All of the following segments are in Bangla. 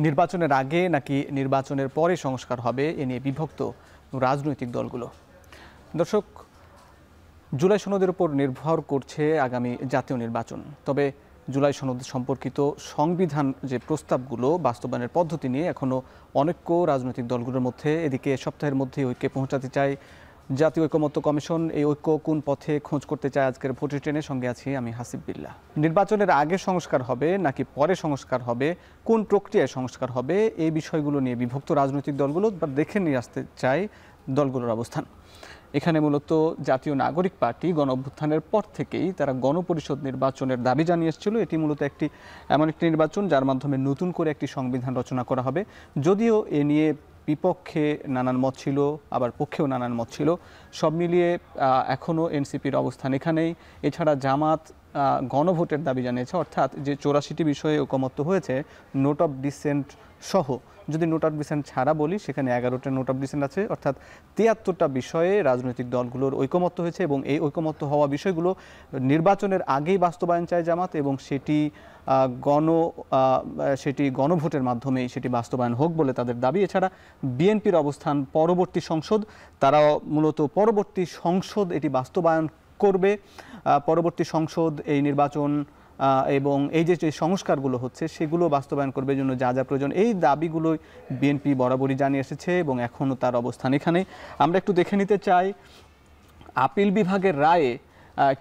নির্বাচনের আগে নাকি নির্বাচনের পরে সংস্কার হবে এ নিয়ে বিভক্ত রাজনৈতিক দলগুলো। দর্শক, জুলাই সনদের উপর নির্ভর করছে আগামী জাতীয় নির্বাচন। তবে জুলাই সনদ সম্পর্কিত সংবিধান যে প্রস্তাবগুলো বাস্তবায়নের পদ্ধতি নিয়ে এখনও অনেক রাজনৈতিক দলগুলোর মধ্যে এদিকে সপ্তাহের মধ্যে ঐক্যে পৌঁছাতে চায় জাতীয় ঐকমত্য কমিশন। এই ঐক্য কোন পথে খোঁজ করতে চায় আজকের ভোটের ট্রেনের সঙ্গে আছি আমি হাসিব বিল্লাহ। নির্বাচনের আগে সংস্কার হবে নাকি পরে সংস্কার হবে, কোন প্রক্রিয়ায় সংস্কার হবে, এই বিষয়গুলো নিয়ে বিভক্ত রাজনৈতিক দলগুলো দেখে নিয়ে আসতে চায় দলগুলোর অবস্থান। এখানে মূলত জাতীয় নাগরিক পার্টি গণ অভ্যুত্থানের পর থেকেই তারা গণপরিষদ নির্বাচনের দাবি জানিয়ে এসেছিল। এটি মূলত এমন একটি নির্বাচন যার মাধ্যমে নতুন করে একটি সংবিধান রচনা করা হবে। যদিও এ নিয়ে বিপক্ষে নানান মত ছিল, আবার পক্ষেও নানান মত ছিল। সব মিলিয়ে এখনও এনসিপির অবস্থান এখানেই। এছাড়া জামাত গণভোটের দাবি জানিয়েছে, অর্থাৎ যে 84টি বিষয়ে ঐকমত্য হয়েছে নোট অফ ডিসেন্ট সহ, যদি নোট অফ ডিসেন্ট ছাড়া বলি সেখানে 11টা নোট অফ ডিসেন্ট আছে, অর্থাৎ 73টা বিষয়ে রাজনৈতিক দলগুলোর ঐকমত্য হয়েছে এবং এই ঐকমত্য হওয়া বিষয়গুলো নির্বাচনের আগেই বাস্তবায়ন চায় জামাত এবং সেটি গণভোটের মাধ্যমেই সেটি বাস্তবায়ন হোক বলে তাদের দাবি। এছাড়া বিএনপির অবস্থান পরবর্তী সংসদ, তারা মূলত পরবর্তী সংসদ এটি বাস্তবায়ন করবে। পরবর্তী সংসদ এই নির্বাচন এবং এই যে সংস্কারগুলো হচ্ছে সেগুলো বাস্তবায়ন করবে জন্য যা যা প্রয়োজন, এই দাবিগুলোই বিএনপি বরাবরই জানিয়ে এসেছে এবং এখনও তার অবস্থান এখানে। আমরা একটু দেখে নিতে চাই আপিল বিভাগের রায়ে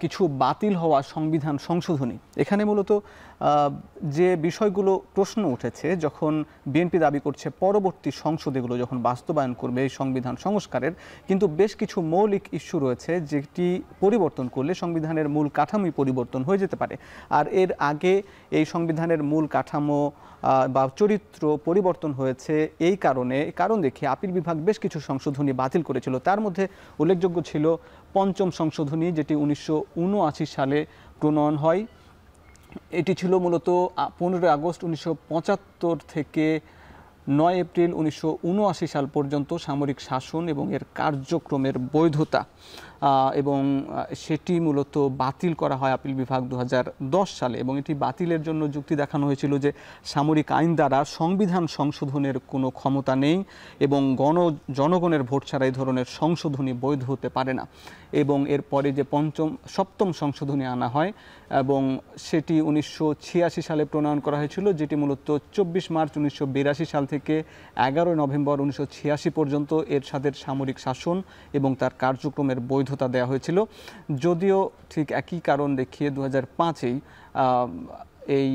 কিছু বাতিল হওয়া সংবিধান সংশোধনী। এখানে মূলত যে বিষয়গুলো প্রশ্ন উঠেছে, যখন বিএনপি দাবি করছে পরবর্তী সংসদ এগুলো যখন বাস্তবায়ন করবে এই সংবিধান সংস্কারের, কিন্তু বেশ কিছু মৌলিক ইস্যু রয়েছে যেটি পরিবর্তন করলে সংবিধানের মূল কাঠামোই পরিবর্তন হয়ে যেতে পারে। আর এর আগে এই সংবিধানের মূল কাঠামো বা চরিত্র পরিবর্তন হয়েছে এই কারণ দেখিয়ে আপিল বিভাগ বেশ কিছু সংশোধনী বাতিল করেছিল। তার মধ্যে উল্লেখযোগ্য ছিল পঞ্চম সংশোধনী, যেটি 1979 সালে প্রণয়ন হয়। এটি ছিল মূলত 15 আগস্ট 1975 থেকে 9 এপ্রিল 1979 সাল পর্যন্ত সামরিক শাসন এবং এর কার্যক্রমের বৈধতা, এবং সেটি মূলত বাতিল করা হয় আপিল বিভাগ 2010 সালে। এবং এটি বাতিলের জন্য যুক্তি দেখানো হয়েছিল যে সামরিক আইন দ্বারা সংবিধান সংশোধনের কোনো ক্ষমতা নেই এবং জনগণের ভোট ছাড়া এই ধরনের সংশোধনী বৈধ হতে পারে না। এবং এরপরে যে সপ্তম সংশোধনী আনা হয় এবং সেটি 1986 সালে প্রণয়ন করা হয়েছিল, যেটি মূলত 24 মার্চ 1982 সাল থেকে 11 নভেম্বর 1986 পর্যন্ত এরশাদের সামরিক শাসন এবং তার কার্যক্রমের বৈধতা দেওয়া হয়েছিল। যদিও ঠিক একই কারণ দেখিয়ে 2005-এই এই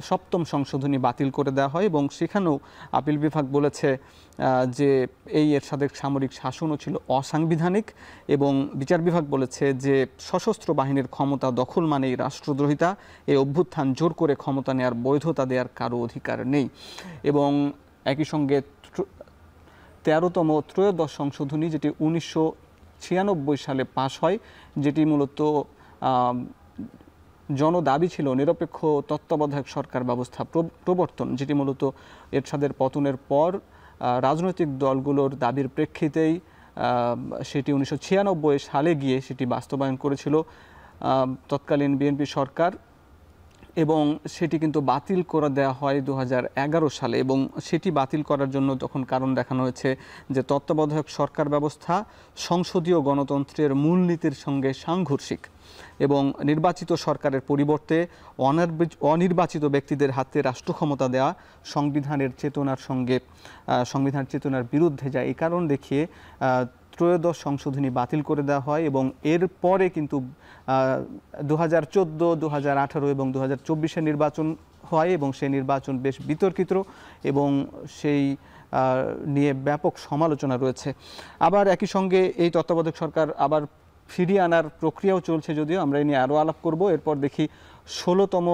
সপ্তম সংশোধনী বাতিল করে দেওয়া হয় এবং সেখানেও আপিল বিভাগ বলেছে যে এই এরশাদের সামরিক শাসনও ছিল অসাংবিধানিক এবং বিচার বিভাগ বলেছে যে সশস্ত্র বাহিনীর ক্ষমতা দখল মানেই রাষ্ট্রদ্রোহিতা, এই অভ্যুত্থান জোর করে ক্ষমতা নেওয়ার বৈধতা দেওয়ার কারো অধিকার নেই। এবং একই সঙ্গে 13তম ত্রয়োদশ সংশোধনী, যেটি 1996 সালে পাশ হয়, যেটি মূলত জনদাবি ছিল নিরপেক্ষ তত্ত্বাবধায়ক সরকার ব্যবস্থা প্রবর্তন, যেটি মূলত এরশাদের পতনের পর রাজনৈতিক দলগুলোর দাবির প্রেক্ষিতেই সেটি 1996 সালে গিয়ে সেটি বাস্তবায়ন করেছিল তৎকালীন বিএনপি সরকার এবং সেটি কিন্তু বাতিল করে দেওয়া হয় 2011 সালে। এবং সেটি বাতিল করার জন্য তখন কারণ দেখানো হয়েছে যে তত্ত্বাবধায়ক সরকার ব্যবস্থা সংসদীয় গণতন্ত্রের মূলনীতির সঙ্গে সাংঘর্ষিক এবং নির্বাচিত সরকারের পরিবর্তে অনির্বাচিত ব্যক্তিদের হাতে রাষ্ট্র ক্ষমতা দেওয়া সংবিধানের চেতনার বিরুদ্ধে যায়। এই কারণ দেখিয়ে ত্রয়োদশ সংশোধনী বাতিল করে দেওয়া হয় এবং এরপরে কিন্তু 2014, 2018 এবং 2024-এর নির্বাচন হয় এবং সেই নির্বাচন বেশ বিতর্কিত এবং সেই নিয়ে ব্যাপক সমালোচনা রয়েছে। আবার একই সঙ্গে এই তত্ত্বাবধায়ক সরকার আবার ফিরিয়ে আনার প্রক্রিয়াও চলছে, যদিও আমরা এই নিয়ে আরও আলাপ করব। এরপর দেখি 16তম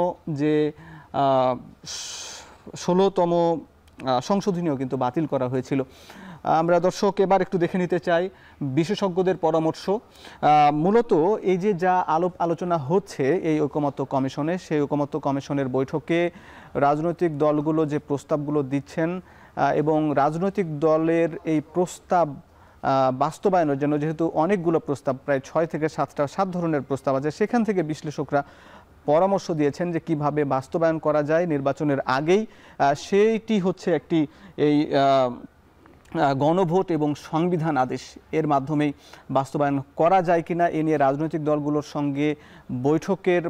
সংশোধনীও কিন্তু বাতিল করা হয়েছিল। আমরা দর্শক এবার একটু দেখে নিতে চাই বিশেষজ্ঞদের পরামর্শ। মূলত এই যে যা আলোচনা হচ্ছে এই ঐকমত্য কমিশনে, সেই ঐকমত্য কমিশনের বৈঠকে রাজনৈতিক দলগুলো যে প্রস্তাবগুলো দিচ্ছেন এবং রাজনৈতিক দলের এই প্রস্তাব বাস্তবায়নের জন্য, যেহেতু অনেকগুলো প্রস্তাব, প্রায় 6 থেকে 7 ধরনের প্রস্তাব আছে, সেখান থেকে বিশ্লেষকরা পরামর্শ দিয়েছেন যে কিভাবে বাস্তবায়ন করা যায় নির্বাচনের আগেই, সেইটি হচ্ছে একটি এই গণভোট এবং সংবিধান আদেশ এর মাধ্যমেই বাস্তবায়ন করা যায় কিনা এ নিয়ে রাজনৈতিক দলগুলোর সঙ্গে বৈঠকের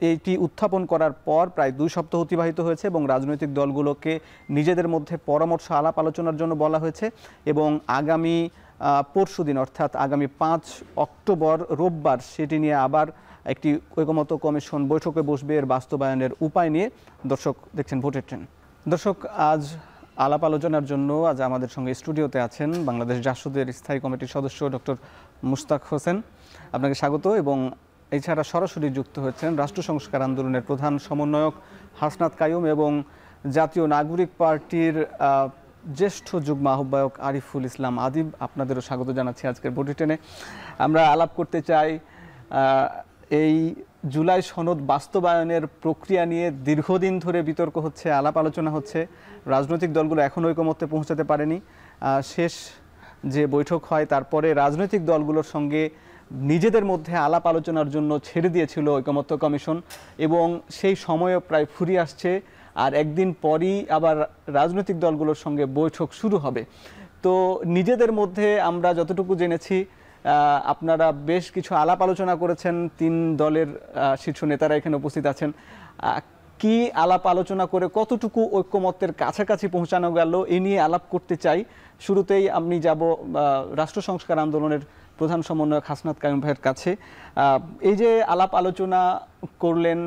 এইটি উত্থাপন করার পর প্রায় 2 সপ্তাহ অতিবাহিত হয়েছে এবং রাজনৈতিক দলগুলোকে নিজেদের মধ্যে পরামর্শ আলাপ আলোচনার জন্য বলা হয়েছে এবং আগামী পরশুদিন অর্থাৎ আগামী 5 অক্টোবর রোববার সেটি নিয়ে আবার একটি ঐকমত্য কমিশন বৈঠকে বসবে এর বাস্তবায়নের উপায় নিয়ে। দর্শক দেখছেন ভোটের ট্রেন। দর্শক, আজ আলাপ আলোচনার জন্য আজ আমাদের সঙ্গে স্টুডিওতে আছেন বাংলাদেশ জাসদের স্থায়ী কমিটির সদস্য ডক্টর মুশতাক হোসেন, আপনাকে স্বাগত। এবং এছাড়া সরাসরি যুক্ত হয়েছেন রাষ্ট্র সংস্কার আন্দোলনের প্রধান সমন্বয়ক হাসনাত কাইয়ুম এবং জাতীয় নাগরিক পার্টির জ্যেষ্ঠ যুগ্ম আহ্বায়ক আরিফুল ইসলাম আদিব। আপনাদেরও স্বাগত জানাচ্ছি আজকের ভোটের ট্রেনে। আমরা আলাপ করতে চাই এই জুলাই সনদ বাস্তবায়নের প্রক্রিয়া নিয়ে দীর্ঘদিন ধরে বিতর্ক হচ্ছে, আলাপ আলোচনা হচ্ছে, রাজনৈতিক দলগুলো এখন ঐকমত্যে পৌঁছাতে পারেনি। শেষ যে বৈঠক হয় তারপরে রাজনৈতিক দলগুলোর সঙ্গে নিজেদের মধ্যে আলাপ আলোচনার জন্য ছেড়ে দিয়েছিল ঐকমত্য কমিশন এবং সেই সময়ও প্রায় ফুরিয়ে আসছে। আর একদিন পরই আবার রাজনৈতিক দলগুলোর সঙ্গে বৈঠক শুরু হবে। তো নিজেদের মধ্যে আমরা যতটুকু জেনেছি আপনারা বেশ কিছু আলাপ আলোচনা করেছেন, 3 দলের শীর্ষ নেতারা এখানে উপস্থিত আছেন। কি আলাপ আলোচনা করে কতটুকু ঐক্যমত্যের কাছাকাছি পৌঁছানো গেল এ নিয়ে আলাপ করতে চাই। শুরুতেই আমি যাব রাষ্ট্র সংস্কার আন্দোলনের প্রধান সমন্বয়ক হাসনাত কাইয়ুম ভাইয়ের কাছে। এই যে আলাপ আলোচনা করলেন,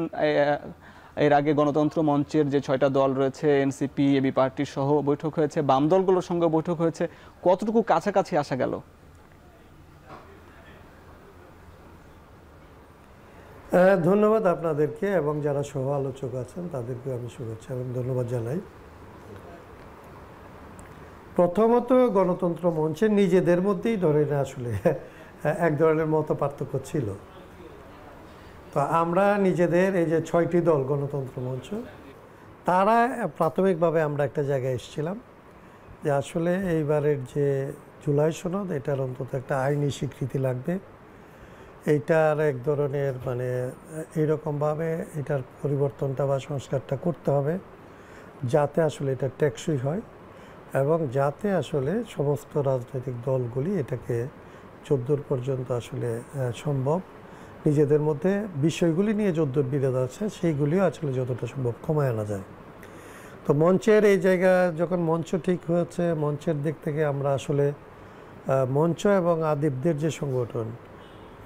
এর আগে গণতন্ত্র মঞ্চের যে 6টা দল রয়েছে, এনসিপি, এবি পার্টি সহ বৈঠক হয়েছে, বাম দলগুলোর সঙ্গে বৈঠক হয়েছে, কতটুকু কাছাকাছি আসা গেল? ধন্যবাদ আপনাদেরকে এবং যারা সহ আলোচক আছেন তাদেরকে আমি শুভেচ্ছা এবং ধন্যবাদ জানাই। প্রথমত গণতন্ত্র মঞ্চে নিজেদের মধ্যেই ধরেন আসলে এক ধরনের মত পার্থক্য ছিল। তো আমরা নিজেদের এই যে 6টি দল গণতন্ত্র মঞ্চ, তারা প্রাথমিকভাবে আমরা একটা জায়গায় এসেছিলাম যে আসলে এইবারের যে জুলাই সনদ এটার অন্তত একটা আইনি স্বীকৃতি লাগবে, এইটার এক ধরনের মানে এইরকমভাবে এটার পরিবর্তনটা বা সংস্কারটা করতে হবে যাতে আসলে এটা টেকসই হয় এবং যাতে আসলে সমস্ত রাজনৈতিক দলগুলি এটাকে 14 পর্যন্ত আসলে সম্ভব নিজেদের মধ্যে বিষয়গুলি নিয়ে যদ্দূর বিরোধ আছে সেইগুলিও আসলে যতটা সম্ভব কমায় আনা যায়। তো মঞ্চের এই জায়গা যখন মঞ্চ ঠিক হয়েছে, মঞ্চের দিক থেকে আমরা আসলে মঞ্চ এবং আদিবদের যে সংগঠন,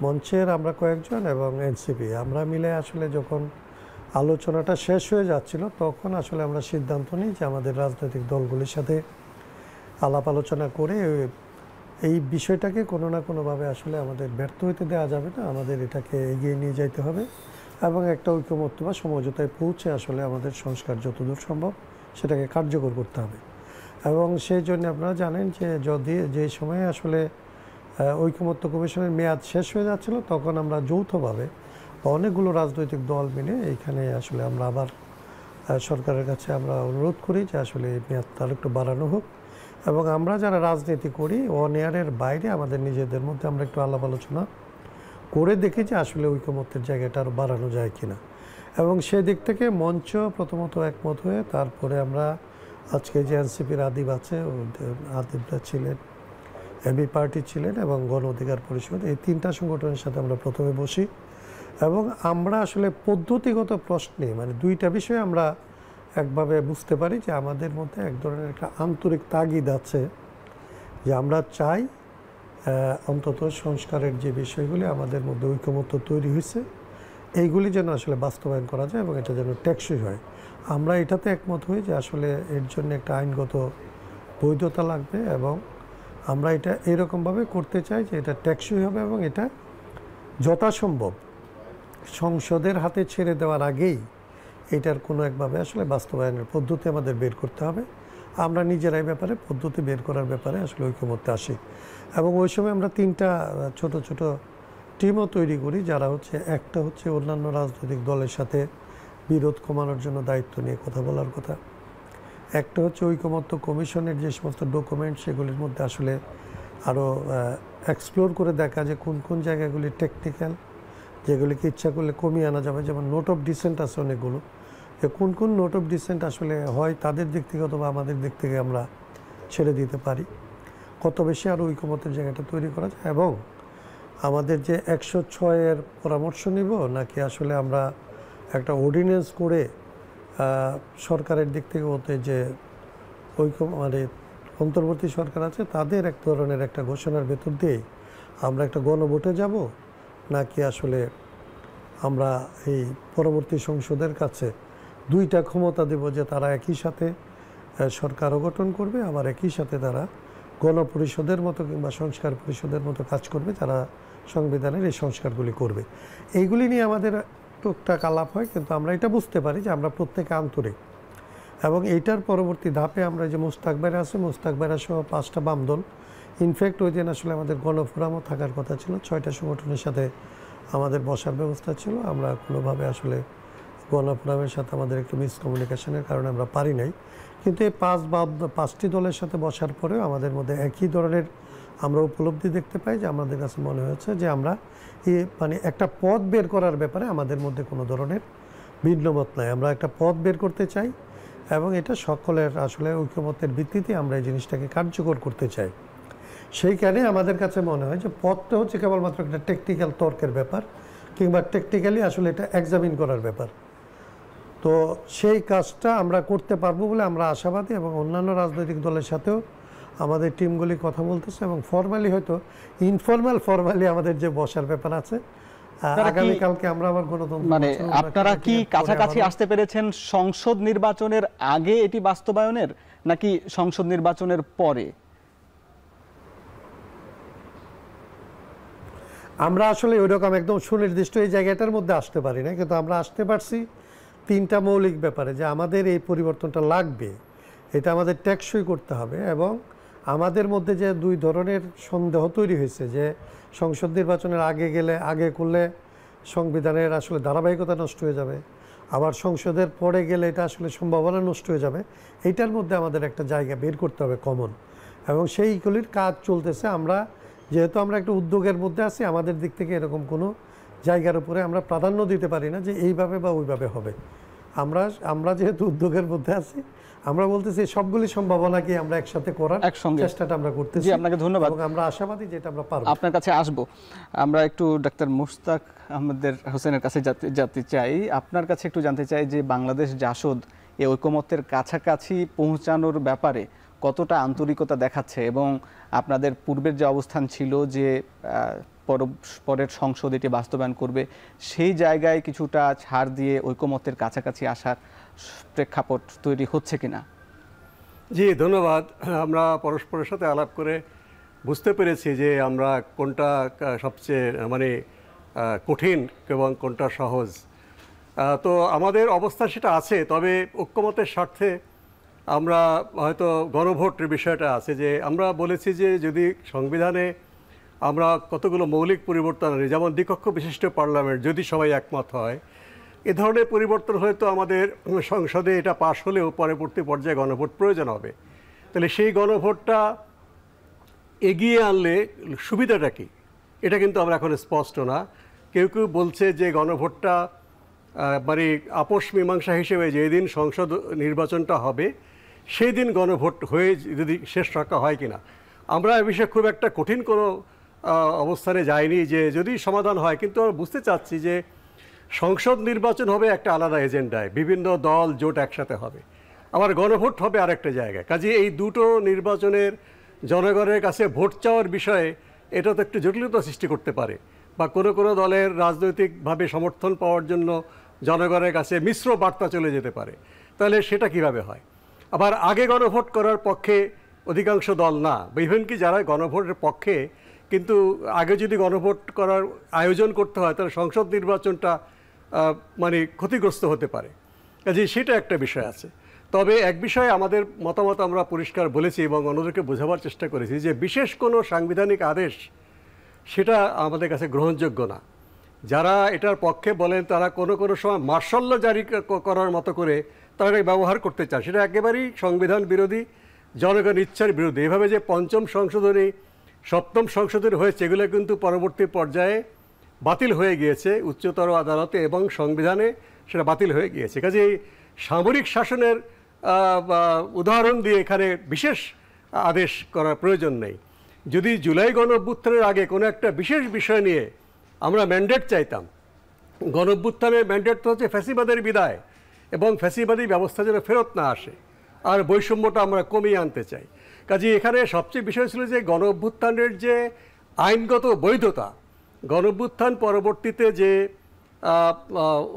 মঞ্চের আমরা কয়েকজন এবং এনসিপি আমরা মিলে আসলে যখন আলোচনাটা শেষ হয়ে যাচ্ছিল তখন আসলে আমরা সিদ্ধান্ত নিই যে আমাদের রাজনৈতিক দলগুলির সাথে আলাপ আলোচনা করে এই বিষয়টাকে কোনো না কোনোভাবে আসলে আমাদের ব্যর্থ হতে দেওয়া যাবে না, আমাদের এটাকে এগিয়ে নিয়ে যাইতে হবে এবং একটা ঐকমত্য বা সমঝোতায় পৌঁছে আসলে আমাদের সংস্কার যতদূর সম্ভব সেটাকে কার্যকর করতে হবে। এবং সেই জন্য আপনারা জানেন যে যদি যে সময়ে আসলে ঐকমত্য কমিশনের মেয়াদ শেষ হয়ে যাচ্ছিল তখন আমরা যৌথভাবে অনেকগুলো রাজনৈতিক দল মিলে এইখানে আসলে আমরা আবার সরকারের কাছে আমরা অনুরোধ করি যে আসলে এই মেয়াদটা একটু বাড়ানো হোক এবং আমরা যারা রাজনীতি করি 1 ইয়ারের বাইরে আমাদের নিজেদের মধ্যে আমরা একটু আলাপ আলোচনা করে দেখি যে আসলে ঐকমত্যের জায়গাটা আরও বাড়ানো যায় কিনা। এবং সেই দিক থেকে মঞ্চ প্রথমত একমত হয়ে তারপরে আমরা আজকে যে এনসিপির আদিব আছে, আদিবরা ছিলেন, এবি পার্টি ছিলেন এবং গণ অধিকার পরিষদ, এই 3টা সংগঠনের সাথে আমরা প্রথমে বসি এবং আমরা আসলে পদ্ধতিগত প্রশ্নে মানে 2টা বিষয়ে আমরা একভাবে বুঝতে পারি যে আমাদের মধ্যে এক ধরনের একটা আন্তরিক তাগিদ আছে যে আমরা চাই অন্তত সংস্কারের যে বিষয়গুলি আমাদের মধ্যে ঐকমত্য তৈরি হয়েছে এইগুলি যেন আসলে বাস্তবায়ন করা যায় এবং এটা যেন টেকসই হয়। আমরা এটাতে একমত হই যে আসলে এর জন্য একটা আইনগত বৈধতা লাগবে এবং আমরা এটা এরকমভাবে করতে চাই যে এটা টেকসই হবে এবং এটা যথাসম্ভব সংসদের হাতে ছেড়ে দেওয়ার আগেই এটার কোনো একভাবে আসলে বাস্তবায়নের পদ্ধতি আমাদের বের করতে হবে। আমরা নিজেরাই ব্যাপারে পদ্ধতি বের করার ব্যাপারে আসলে ঐকমত্যে আসি এবং ওই সময় আমরা 3টা ছোট ছোট টিমও তৈরি করি, যারা হচ্ছে একটা হচ্ছে অন্যান্য রাজনৈতিক দলের সাথে বিরোধ কমানোর জন্য দায়িত্ব নিয়ে কথা বলার কথা, একটা হচ্ছে ঐকমত্য কমিশনের যে সমস্ত ডকুমেন্ট সেগুলির মধ্যে আসলে আরও এক্সপ্লোর করে দেখা যে কোন কোন জায়গাগুলি টেকনিক্যাল যেগুলিকে ইচ্ছা করলে কমিয়ে আনা যাবে, যেমন নোট অফ ডিসেন্ট আছে অনেকগুলো, যে কোন কোন নোট অফ ডিসেন্ট আসলে হয় তাদের দিক থেকে অথবা আমাদের দিক থেকে আমরা ছেড়ে দিতে পারি, কত বেশি আরও ঐকমত্যের জায়গাটা তৈরি করা যায়, এবং আমাদের যে 106-এর পরামর্শ নিব নাকি আসলে আমরা একটা অর্ডিন্যান্স করে সরকারের দিক থেকে হতে যে মানে অন্তর্বর্তী সরকার আছে তাদের এক ধরনের একটা ঘোষণার ভেতর দিয়ে আমরা একটা গণভোটে যাব, নাকি আসলে আমরা এই পরবর্তী সংসদের কাছে দুইটা ক্ষমতা দেব, যে তারা একই সাথে সরকারও গঠন করবে, আবার একই সাথে তারা গণপরিষদের মতো কিংবা সংস্কার পরিষদের মতো কাজ করবে, যারা সংবিধানের এই সংস্কারগুলি করবে। এইগুলি নিয়ে আমাদের টুকটাক আলাপ হয়, কিন্তু আমরা এটা বুঝতে পারি যে আমরা প্রত্যেকে আন্তরিক, এবং এইটার পরবর্তী ধাপে আমরা যে মোস্তাক ভাইরা আছে, মোস্তাক ভাইরা সহ 5টা বাম দল, ইনফ্যাক্ট ওই দিন আসলে আমাদের গণফোরামও থাকার কথা ছিল, 6টা সংগঠনের সাথে আমাদের বসার ব্যবস্থা ছিল, আমরা কোনোভাবে আসলে গণফোরামের সাথে আমাদের একটু মিসকমিউনিকেশনের কারণে আমরা পারি নাই, কিন্তু এই 5টি দলের সাথে বসার পরেও আমাদের মধ্যে একই ধরনের আমরা উপলব্ধি দেখতে পাই, যে আমাদের কাছে মনে হয়েছে যে আমরা মানে একটা পথ বের করার ব্যাপারে আমাদের মধ্যে কোনো ধরনের ভিন্নমত নাই, আমরা একটা পথ বের করতে চাই, এবং এটা সকলের আসলে ঐকমত্যের ভিত্তিতে আমরা এই জিনিসটাকে কার্যকর করতে চাই। সেইখানে আমাদের কাছে মনে হয় যে পথটা হচ্ছে কেবলমাত্র একটা টেকনিক্যাল তর্কের ব্যাপার, কিংবা টেকনিক্যালি আসলে এটা এক্সামিন করার ব্যাপার। তো সেই কাজটা আমরা করতে পারবো বলে আমরা আশাবাদী, এবং অন্যান্য রাজনৈতিক দলের সাথেও আমাদের টিমগুলি কথা বলতেছে, এবং ফর্মালি হয়তো ফর্মালি আমাদের যে বসার ব্যাপার আছে, আগামীকালকে আমরা আবার গণতন্ত্র মানে আপনারা কি কাছাকাছি আসতে পেরেছেন সংসদ নির্বাচনের আগে এটি বাস্তবায়নের, নাকি সংসদ নির্বাচনের পরে? আমরা আসলে ওইরকম একদম সুনির্দিষ্ট এই জায়গাটার মধ্যে আসতে পারি না, কিন্তু আমরা আসতে পারছি 3টা মৌলিক ব্যাপারে, যে আমাদের এই পরিবর্তনটা লাগবে, এটা আমাদের টেকসই করতে হবে, এবং আমাদের মধ্যে যে 2 ধরনের সন্দেহ তৈরি হয়েছে, যে সংসদ নির্বাচনের আগে করলে সংবিধানের আসলে ধারাবাহিকতা নষ্ট হয়ে যাবে, আবার সংসদের পরে গেলে এটা আসলে সম্ভাবনা নষ্ট হয়ে যাবে, এইটার মধ্যে আমাদের একটা জায়গা বের করতে হবে কমন, এবং সেইগুলির কাজ চলতেছে। আমরা যেহেতু আমরা একটা উদ্যোগের মধ্যে আছি, আমাদের দিক থেকে এরকম কোনো জায়গার উপরে আমরা প্রাধান্য দিতে পারি না যে এইভাবে বা ওইভাবে হবে। আমরা যেহেতু উদ্যোগের মধ্যে আছি, আমরা বলতেছি সবগুলি সম্ভাবনাকে আমরা একসাথে করার চেষ্টাটা আমরা করতেছি। আপনাকে ধন্যবাদ, এবং আমরা আশাবাদী যে এটা আমরা পারব। আপনার কাছে আসবো। আমরা একটু ডাক্তার মুশতাক আহমেদের হোসেনের কাছে যেতে চাই, আপনার কাছে একটু জানতে চাই যে বাংলাদেশ জাসদ এই ঐকমত্যের কাছাকাছি পৌঁছানোর ব্যাপারে কতটা আন্তরিকতা দেখাচ্ছে, এবং আপনাদের পূর্বের যে অবস্থান ছিল যে পরের সংসদ এটি বাস্তবায়ন করবে, সেই জায়গায় কিছুটা ছাড় দিয়ে ঐকমত্যের কাছাকাছি আসার প্রেক্ষাপট তৈরি হচ্ছে কিনা? জি ধন্যবাদ। আমরা পরস্পরের সাথে আলাপ করে বুঝতে পেরেছি যে আমরা কোনটা সবচেয়ে মানে কঠিন এবং কোনটা সহজ। তো আমাদের অবস্থা সেটা আছে, তবে ঐকমত্যের স্বার্থে আমরা হয়তো গণভোটের বিষয়টা আছে, যে আমরা বলেছি যে যদি সংবিধানে আমরা কতগুলো মৌলিক পরিবর্তন আনি, যেমন দ্বিকক্ষ বিশিষ্ট পার্লামেন্ট যদি সবাই একমত হয়, এ ধরনের পরিবর্তন হয়তো আমাদের সংসদে এটা পাশ হলেও পরবর্তী পর্যায়ে গণভোট প্রয়োজন হবে। তাহলে সেই গণভোটটা এগিয়ে আনলে সুবিধাটা কী, এটা কিন্তু আমরা এখন স্পষ্ট না। কেউ কেউ বলছে যে গণভোটটা মানে আপোষ মীমাংসা হিসেবে যেদিন সংসদ নির্বাচনটা হবে সেই দিন গণভোট হয়ে যদি শেষ রাখা হয় কিনা। আমরা এ বিষয়ে খুব একটা কঠিন কোনো অবস্থানে যাইনি যে যদি সমাধান হয়, কিন্তু আমরা বুঝতে চাচ্ছি যে সংসদ নির্বাচন হবে একটা আলাদা এজেন্ডায়, বিভিন্ন দল জোট একসাথে হবে, আবার গণভোট হবে আরেকটা জায়গায়। কাজে এই দুটো নির্বাচনের জনগণের কাছে ভোট চাওয়ার বিষয়ে এটা তো একটু জটিলতা সৃষ্টি করতে পারে, বা কোনো কোনো দলের রাজনৈতিকভাবে সমর্থন পাওয়ার জন্য জনগণের কাছে মিশ্র বার্তা চলে যেতে পারে। তাহলে সেটা কিভাবে হয়? আবার আগে গণভোট করার পক্ষে অধিকাংশ দল না, ইভেন কি যারা গণভোটের পক্ষে, কিন্তু আগে যদি গণভোট করার আয়োজন করতে হয় তাহলে সংসদ নির্বাচনটা মানে ক্ষতিগ্রস্ত হতে পারে। কাজে সেটা একটা বিষয় আছে। তবে এক বিষয়ে আমাদের মতামত আমরা পরিষ্কার বলেছি এবং অন্যদেরকে বোঝাবার চেষ্টা করেছি যে বিশেষ কোনো সাংবিধানিক আদেশ সেটা আমাদের কাছে গ্রহণযোগ্য না। যারা এটার পক্ষে বলেন তারা কোনো কোনো সময় মার্শাল ল জারি করার মতো করে তারা ব্যবহার করতে চায়, সেটা একেবারেই সংবিধান বিরোধী, জনগণ ইচ্ছার বিরোধী। এভাবে যে পঞ্চম সংশোধনী, সপ্তম সংশোধনী হয়েছে, এগুলো কিন্তু পরবর্তী পর্যায়ে বাতিল হয়ে গিয়েছে উচ্চতর আদালতে এবং সংবিধানে, সেটা বাতিল হয়ে গিয়েছে। কাজেই সামরিক শাসনের উদাহরণ দিয়ে এখানে বিশেষ আদেশ করার প্রয়োজন নেই। যদি জুলাই গণঅভ্যুত্থানের আগে কোনো একটা বিশেষ বিষয় নিয়ে আমরা ম্যান্ডেট চাইতাম, গণঅভ্যুত্থানের ম্যান্ডেট তো হচ্ছে ফ্যাসিবাদের বিদায় এবং ফ্যাসিবাদী ব্যবস্থা যেন ফেরত না আসে, আর বৈষম্যটা আমরা কমিয়ে আনতে চাই। কাজে এখানে সবচেয়ে বিষয় ছিল যে গণঅভ্যুত্থানের যে আইনগত বৈধতা, গণঅভ্যুত্থান পরবর্তীতে যে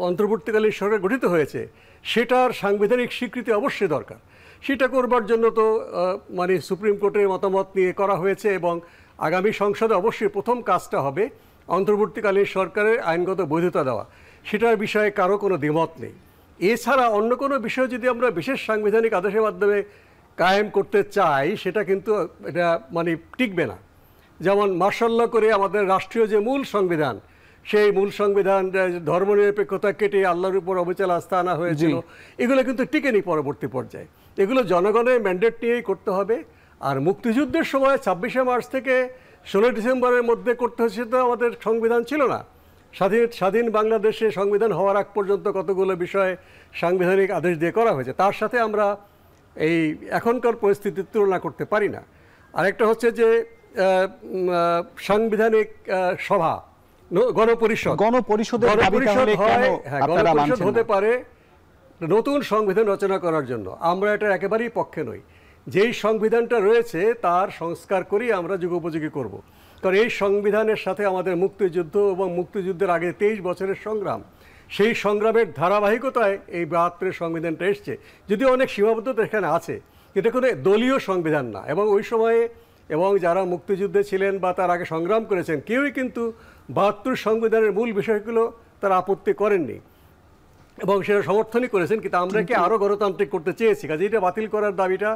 অন্তর্বর্তীকালীন সরকার গঠিত হয়েছে সেটার সাংবিধানিক স্বীকৃতি অবশ্যই দরকার। সেটা করবার জন্য তো মানে সুপ্রিম কোর্টের মতামত নিয়ে করা হয়েছে এবং আগামী সংসদে অবশ্যই প্রথম কাজটা হবে অন্তর্বর্তীকালীন সরকারের আইনগত বৈধতা দেওয়া। সেটার বিষয়ে কারো কোনো দ্বিমত নেই। এছাড়া অন্য কোনো বিষয় যদি আমরা বিশেষ সাংবিধানিক আদেশের মাধ্যমে কায়েম করতে চাই সেটা কিন্তু এটা মানে টিকবে না। যেমন মার্শাল করে আমাদের রাষ্ট্রীয় যে মূল সংবিধান, সেই মূল সংবিধান ধর্মনিরপেক্ষতা কেটে আল্লাহর উপর অবিচল আস্থা আনা হয়েছিল, এগুলো কিন্তু টিকেনি পরবর্তী পর্যায়ে। এগুলো জনগণের ম্যান্ডেট নিয়েই করতে হবে। আর মুক্তিযুদ্ধের সময় 26শে মার্চ থেকে 16 ডিসেম্বরের মধ্যে করতে হচ্ছে, তো আমাদের সংবিধান ছিল না। স্বাধীন বাংলাদেশে সংবিধান হওয়ার আগ পর্যন্ত কতগুলো বিষয়ে সাংবিধানিক আদেশ দিয়ে করা হয়েছে, তার সাথে আমরা এই এখনকার পরিস্থিতির তুলনা করতে পারি না। আরেকটা হচ্ছে যে সাংবিধানিক সভা, গণপরিষদ হতে পারে নতুন সংবিধান রচনা করার জন্য। আমরা এটা একেবারেই পক্ষে নই। যেই সংবিধানটা রয়েছে তার সংস্কার করেই আমরা যুগোপযোগী করব। কারণ এই সংবিধানের সাথে আমাদের মুক্তিযুদ্ধ এবং মুক্তিযুদ্ধের আগে 23 বছরের সংগ্রাম, সেই সংগ্রামের ধারাবাহিকতায় এই 72-এর সংবিধানটা এসছে। যদিও অনেক সীমাবদ্ধতা এখানে আছে, এটা কোনো দলীয় সংবিধান না। এবং ওই সময়ে এবং যারা মুক্তিযুদ্ধে ছিলেন বা তার আগে সংগ্রাম করেছেন কেউই কিন্তু 72 সংবিধানের মূল বিষয়গুলো তারা আপত্তি করেননি এবং সেটা সমর্থনই করেছেন। কিন্তু আমরা কি আরও গণতান্ত্রিক করতে চেয়েছি, কাজে এটা বাতিল করার দাবিটা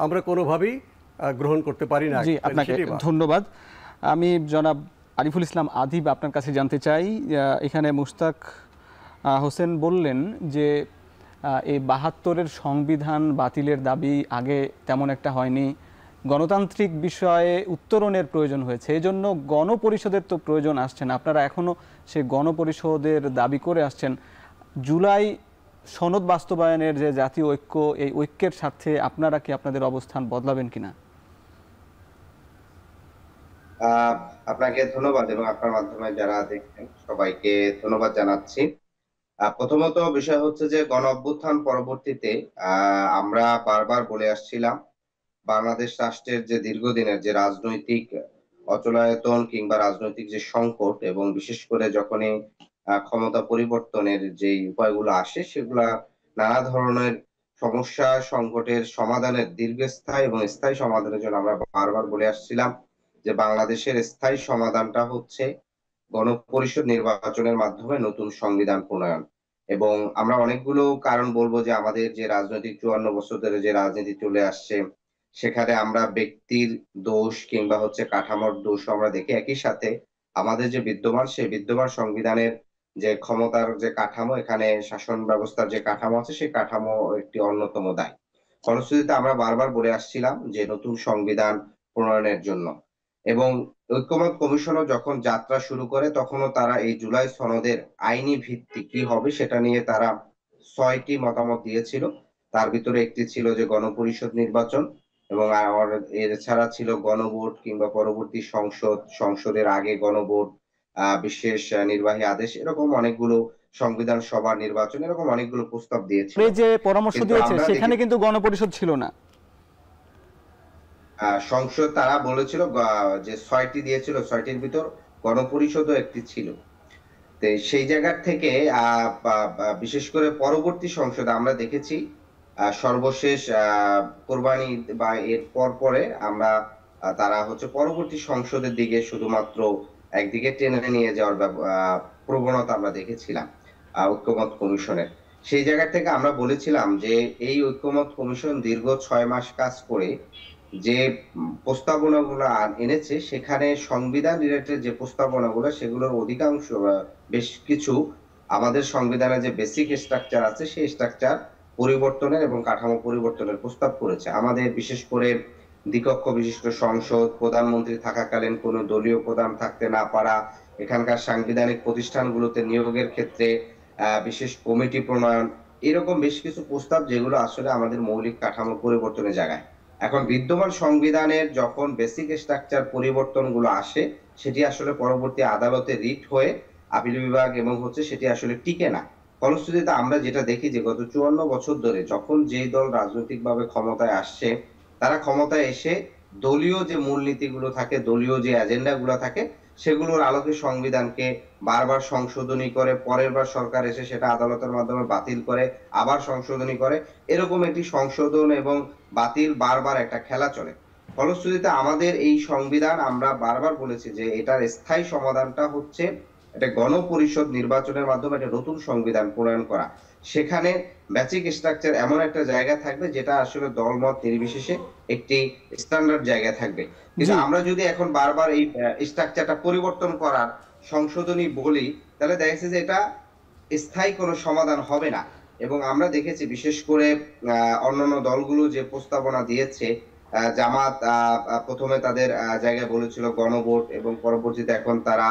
আমরা কোনোভাবেই গ্রহণ করতে পারি না। জি, আপনাকে ধন্যবাদ। আমি জনাব আরিফুল ইসলাম আদিব আপনার কাছে জানতে চাই, এখানে মুশতাক হোসেন বললেন যে এই 72-এর সংবিধান বাতিলের দাবি আগে তেমন একটা হয়নি, গণতান্ত্রিক বিষয়ে উত্তরণের প্রয়োজন হয়েছে, এই জন্য গণপরিষদের তো প্রয়োজন আসছে না। আপনারা এখনও সে গণপরিষদের দাবি করে আসছেন। জুলাই সনদ বাস্তবায়নের যে জাতীয় ঐক্য, এই ঐক্যের স্বার্থে আপনারা কি আপনাদের অবস্থান বদলাবেন কিনা? আপনাকে ধন্যবাদ এবং আপনার মাধ্যমে যারা দেখছেন সবাইকে ধন্যবাদ জানাচ্ছি। প্রথমত বিষয় হচ্ছে যে গণ অভ্যুত্থান পরবর্তীতে আমরা বারবার বলে আসছিলাম বাংলাদেশ রাষ্ট্রের যে দীর্ঘদিনের যে রাজনৈতিক অচলায়তন কিংবা রাজনৈতিক যে সংকট এবং বিশেষ করে যখনই ক্ষমতা পরিবর্তনের যে উপায়গুলো আসে সেগুলা নানা ধরনের সমস্যা সংকটের সমাধানের দীর্ঘস্থায়ী এবং স্থায়ী সমাধানের জন্য আমরা বারবার বলে আসছিলাম যে বাংলাদেশের স্থায়ী সমাধানটা হচ্ছে গণপরিষদ নির্বাচনের মাধ্যমে নতুন সংবিধান প্রণয়ন। এবং আমরা অনেকগুলো কারণ বলবো যে আমাদের যে রাজনৈতিক 54 বছর ধরে যে রাজনীতি চলে আসছে সেখানে আমরা ব্যক্তির দোষ কিংবা হচ্ছে কাঠামোর দোষ আমরা দেখি, একই সাথে আমাদের যে বিদ্যমান সেই বিদ্যমান সংবিধানের যে ক্ষমতার যে কাঠামো, এখানে শাসন ব্যবস্থার যে কাঠামো আছে সেই কাঠামো একটি অন্যতম দায়। ফলশ্রুতিতে আমরা বারবার বলে আসছিলাম যে নতুন সংবিধান প্রণয়নের জন্য। এবং ঐক্যমত কমিশনও যখন যাত্রা শুরু করে তখনও তারা এই জুলাই সনদের আইনি ভিত্তি কি হবে সেটা নিয়ে তারা 6টি মতামত দিয়েছিল। তার ভিতরে একটি ছিল যে গণপরিষদ নির্বাচন এবং এছাড়া ছিল গণভোট কিংবা পরবর্তী সংসদের আগে গণভোট, বিশেষ নির্বাহী আদেশ, এরকম অনেকগুলো সংবিধান সভা নির্বাচন, এরকম অনেকগুলো প্রস্তাব দিয়েছিল। যে পরামর্শ দিয়েছে সেখানে কিন্তু গণপরিষদ ছিল না। সংসদ তারা বলেছিল যে 6টি দিয়েছিল, 6টির ভিতর গণপরিষদও একটি ছিল। তো সেই জায়গা থেকে বিশেষ করে পরবর্তী সংসদে আমরা দেখেছি সর্বশেষ কোরবানি বা এর পরে আমরা তারা হচ্ছে পরবর্তী সংসদের দিকে শুধুমাত্র একদিকে টেনে নিয়ে যাওয়ার প্রবণতা আমরা দেখেছিলাম ঐক্যমত কমিশনের। সেই জায়গা থেকে আমরা বলেছিলাম যে এই ঐক্যমত কমিশন দীর্ঘ 6 মাস কাজ করে যে প্রস্তাবনাগুলো এনেছে সেখানে সংবিধান রিলেটেড যে প্রস্তাবনাগুলো সেগুলোর অধিকাংশ বেশ কিছু আমাদের সংবিধানে যে বেসিক স্ট্রাকচার আছে সেই স্ট্রাকচার পরিবর্তনের এবং কাঠামো পরিবর্তনের প্রস্তাব করেছে। আমাদের বিশেষ করে দ্বিকক্ষ বিশিষ্ট সংসদ, প্রধানমন্ত্রী থাকাকালীন কোনো দলীয় প্রধান থাকতে না পারা, এখানকার সাংবিধানিক প্রতিষ্ঠানগুলোতে নিয়োগের ক্ষেত্রে বিশেষ কমিটি প্রণয়ন, এরকম বেশ কিছু প্রস্তাব যেগুলো আসলে আমাদের মৌলিক কাঠামো পরিবর্তনের জায়গায়। এখন বিদ্যমান সংবিধানের যখন বেসিক স্ট্রাকচার পরিবর্তনগুলো আসে, সেটি আসলে পরবর্তী আদালতে রিট হয়ে আপিল বিভাগ এবং সেটি আসলে টিকে না। ফলশ্রুতিতে আমরা যেটা দেখি যে গত 54 বছর ধরে যখন যেই দল রাজনৈতিকভাবে ক্ষমতায় আসছে, তারা ক্ষমতায় এসে দলীয় যে মূলনীতিগুলো থাকে, দলীয় যে এজেন্ডাগুলো থাকে, সেগুলোর আলোকে সংবিধানকে বারবার সংশোধনী করে, পরের বার সরকার এসে সেটা আদালতের মাধ্যমে বাতিল করে, আবার সংশোধনী করে। এরকম একটি সংশোধন এবং বাতিল বারবার একটা খেলা চলে। ফলশ্রুতিতে আমাদের এই সংবিধান, আমরা বারবার বলেছি যে এটার স্থায়ী সমাধানটা হচ্ছে একটা গণপরিষদ নির্বাচনের মাধ্যমে একটা নতুন সংবিধান প্রণয়ন করা। সেখানে বেসিক স্ট্রাকচার এমন একটা জায়গা থাকবে যেটা আসলে দলমত নির্বিশেষে একটি স্ট্যান্ডার্ড জায়গা থাকবে। কিন্তু আমরা যদি এখন বারবার এই স্ট্রাকচারটা পরিবর্তন করার সংশোধনী বলি, তাহলে দেখা যাচ্ছে যে এটা স্থায়ী কোনো সমাধান হবে না। এবং আমরা দেখেছি বিশেষ করে অন্যান্য দলগুলো যে প্রস্তাবনা দিয়েছে, জামাত প্রথমে তাদের জায়গায় বলেছিল গণভোট, এবং পরবর্তীতে এখন তারা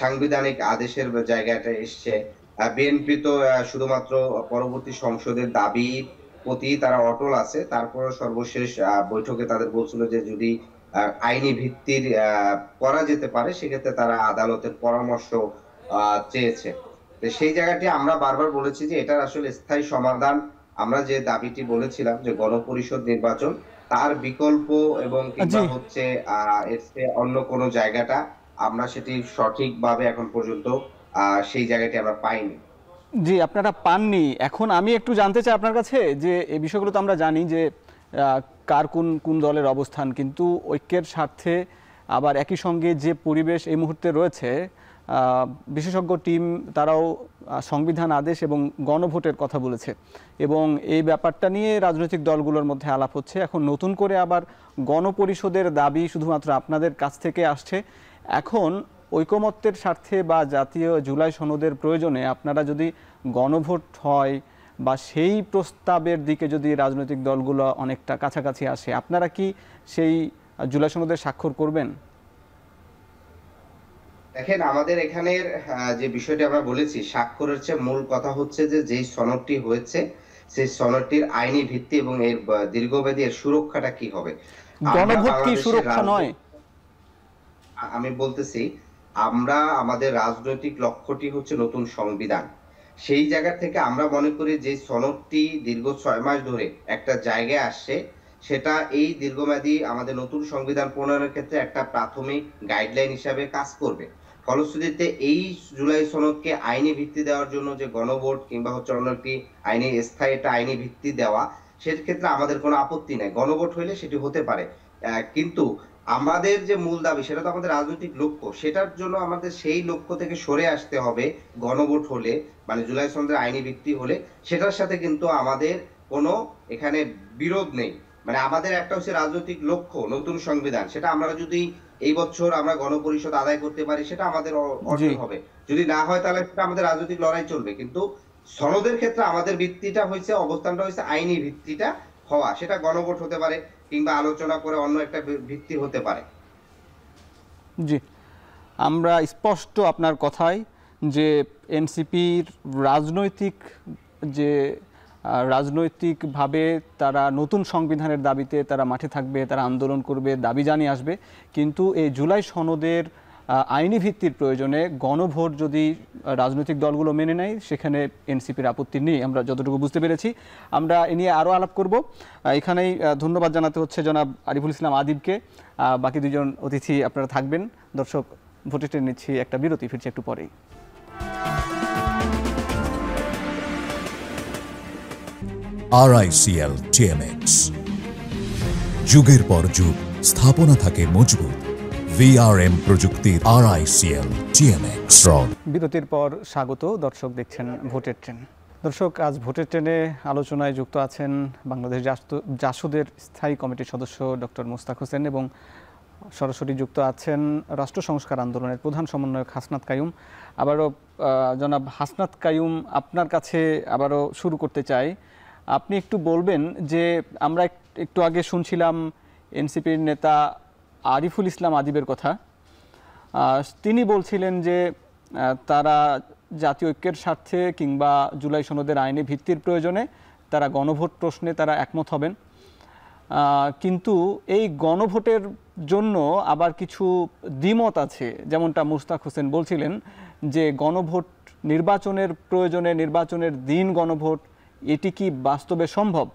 সাংবিধানিক আদেশের জায়গাটা এসছে। বিএনপি তো শুধুমাত্র পরবর্তী সংসদের দাবি প্রতি তারা অটল আছে। তারপরে সর্বশেষ বৈঠকে তাদের বলছিল যে যদি আইনি ভিত্তির করা যেতে পারে, সেক্ষেত্রে তারা আদালতের পরামর্শ চেয়েছে। তো সেই জায়গাটি আমরা বারবার বলেছি যে এটার আসলে স্থায়ী সমাধান, আমরা যে দাবিটি বলেছিলাম যে গণপরিষদ নির্বাচন, তার বিকল্প এবং কিংবা এর চেয়ে অন্য কোন জায়গাটা আমরা সেটি সঠিকভাবে এখন পর্যন্ত সেই জায়গাটি আমরা পাইনি। জি, আপনারা পাননি। এখন আমি একটু জানতে চাই আপনার কাছে যে এই বিষয়গুলো তো আমরা জানি যে কার কোন কোন দলের অবস্থান, কিন্তু ঐক্যের স্বার্থে আবার একই সঙ্গে যে পরিবেশ এই মুহূর্তে রয়েছে, বিশেষজ্ঞ টিম তারাও সংবিধান আদেশ এবং গণভোটের কথা বলেছে, এবং এই ব্যাপারটা নিয়ে রাজনৈতিক দলগুলোর মধ্যে আলাপ হচ্ছে। এখন নতুন করে আবার গণপরিষদের দাবি শুধুমাত্র আপনাদের কাছ থেকে আসছে। এখন ঐকমত্যের স্বার্থে বা জাতীয় জুলাই সনদের প্রয়োজনে আপনারা যদি গণভোট হয় বা সেই প্রস্তাবের দিকে যদি রাজনৈতিক দলগুলো অনেকটা কাছাকাছি আসে, আপনারা কি সেই জুলাই সনদের স্বাক্ষর করবেন? দেখেন, আমাদের এখানের যে বিষয়টি আমরা বলেছি, স্বাক্ষরের চেয়ে মূল কথা হচ্ছে যে যেই সনদটি হয়েছে সেই সনদটির আইনি ভিত্তি এবং এর দীর্ঘমেয়াদী এর সুরক্ষাটা কি হবে। গণভোট কি সুরক্ষা নয়? আমি বলতেছি, আমরা আমাদের রাজনৈতিক লক্ষ্যটি হচ্ছে নতুন সংবিধান। সেই জায়গা থেকে আমরা মনে করি যে সনদটি দীর্ঘ 6 মাস ধরে একটা জায়গায় আসছে, সেটা এই দীর্ঘমেয়াদী আমাদের নতুন সংবিধান প্রণয়নের ক্ষেত্রে একটা প্রাথমিক গাইডলাইন হিসাবে কাজ করবে। ফলশ্রুতিতে এই জুলাই সনদকে আইনি ভিত্তি দেওয়ার জন্য যে গণভোট কিংবা অন্য একটি আইনি স্থায়ী একটা আইনি ভিত্তি দেওয়া, সেক্ষেত্রে আমাদের কোনো আপত্তি নাই। গণভোট হইলে সেটি হতে পারে, কিন্তু আমাদের যে মূল দাবি সেটা তো আমাদের রাজনৈতিক লক্ষ্য, সেটার জন্য আমাদের সেই লক্ষ্য থেকে সরে আসতে হবে। গণভোট হলে মানে জুলাই সনদের আইনি ভিত্তি হলে সেটার সাথে কিন্তু আমাদের কোনো এখানে বিরোধ নেই। মানে আমাদের একটা হচ্ছে রাজনৈতিক লক্ষ্য নতুন সংবিধান, সেটা আমরা যদি এই বছর আমরা গণপরিষদ আদায় করতে পারি সেটা আমাদের অর্জন হবে, যদি না হয় তাহলে সেটা আমাদের রাজনৈতিক লড়াই চলবে। কিন্তু সনদের ক্ষেত্রে আমাদের ভিত্তিটা হয়েছে, অবস্থানটা হয়েছে আইনি ভিত্তিটা হওয়া। সেটা গণভোট হতে পারে কিংবা আলোচনা করে অন্য একটা ভিত্তি হতে পারে। জি, আমরা স্পষ্ট আপনার কথায় যে এনসিপির রাজনৈতিকভাবে তারা নতুন সংবিধানের দাবিতে তারা মাঠে থাকবে, তারা আন্দোলন করবে, দাবি জানিয়ে আসবে, কিন্তু এই জুলাই সনদের আইনি ভিত্তির প্রয়োজনে গণভোট যদি রাজনৈতিক দলগুলো মেনে নেয়, সেখানে এনসিপির আপত্তি নেই, আমরা যতটুকু বুঝতে পেরেছি। আমরা এ নিয়ে আরও আলাপ করব। এখানেই ধন্যবাদ জানাতে হচ্ছে জনাব আরিফুল ইসলাম আদিবকে। বাকি দুজন অতিথি আপনারা থাকবেন। দর্শক, ভোটে টেনে নিচ্ছি একটা বিরতি, ফিরছি একটু পরেই। RICL TMX, যুগের পর যুগ স্থাপনা থাকে মজবুত। VRM প্রযুক্তির RICL TMX। বিরতির পর স্বাগত। দর্শক, দেখছেন ভোটের ট্রেন। দর্শক, আজ ভোটের ট্রেনে আলোচনায় যুক্ত আছেন বাংলাদেশ জাসদের স্থায়ী কমিটির সদস্য ডক্টর মোস্তাক হোসেন, এবং সরাসরি যুক্ত আছেন রাষ্ট্র সংস্কার আন্দোলনের প্রধান সমন্বয়ক হাসনাত কাইয়ুম। আবারও জনাব হাসনাত কাইয়ুম, আপনার কাছে আবারও শুরু করতে চাই। আপনি একটু বলবেন যে আমরা একটু আগে শুনছিলাম এনসিপির নেতা আরিফুল ইসলাম আদিবের কথা, তিনি বলছিলেন যে তারা জাতীয় ঐক্যের স্বার্থে কিংবা জুলাই সনদের আইনি ভিত্তির প্রয়োজনে তারা গণভোট প্রশ্নে তারা একমত হবেন। কিন্তু এই গণভোটের জন্য আবার কিছু দ্বিমত আছে, যেমনটা মুশতাক হোসেন বলছিলেন যে গণভোট নির্বাচনের প্রয়োজনে নির্বাচনের দিন গণভোট, এটি কি বাস্তবে সম্ভব?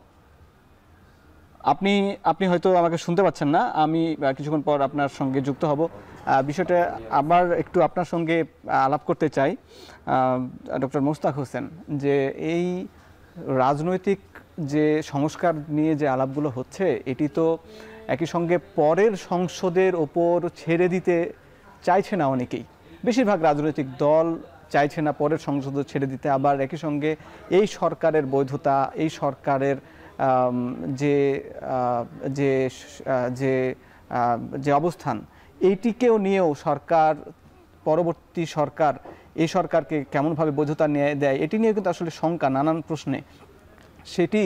আপনি হয়তো আমাকে শুনতে পাচ্ছেন না, আমি কিছুক্ষণ পর আপনার সঙ্গে যুক্ত হব। বিষয়টা আবার একটু আপনার সঙ্গে আলাপ করতে চাই ডক্টর মুশতাক হোসেন, যে এই রাজনৈতিক যে সংস্কার নিয়ে যে আলাপগুলো হচ্ছে এটি তো একই সঙ্গে পরের সংসদের ওপর ছেড়ে দিতে চাইছে না অনেকেই, বেশিরভাগ রাজনৈতিক দল চাইছে না পরের সংসদ ছেড়ে দিতে, আবার একই সঙ্গে এই সরকারের বৈধতা, এই সরকারের যে যে যে যে অবস্থান, এইটিকেও নিয়েও সরকার, পরবর্তী সরকার এই সরকারকে কেমনভাবে বৈধতা নিয়ে দেয়, এটি নিয়ে কিন্তু আসলে শঙ্কা নানান প্রশ্নে। সেটি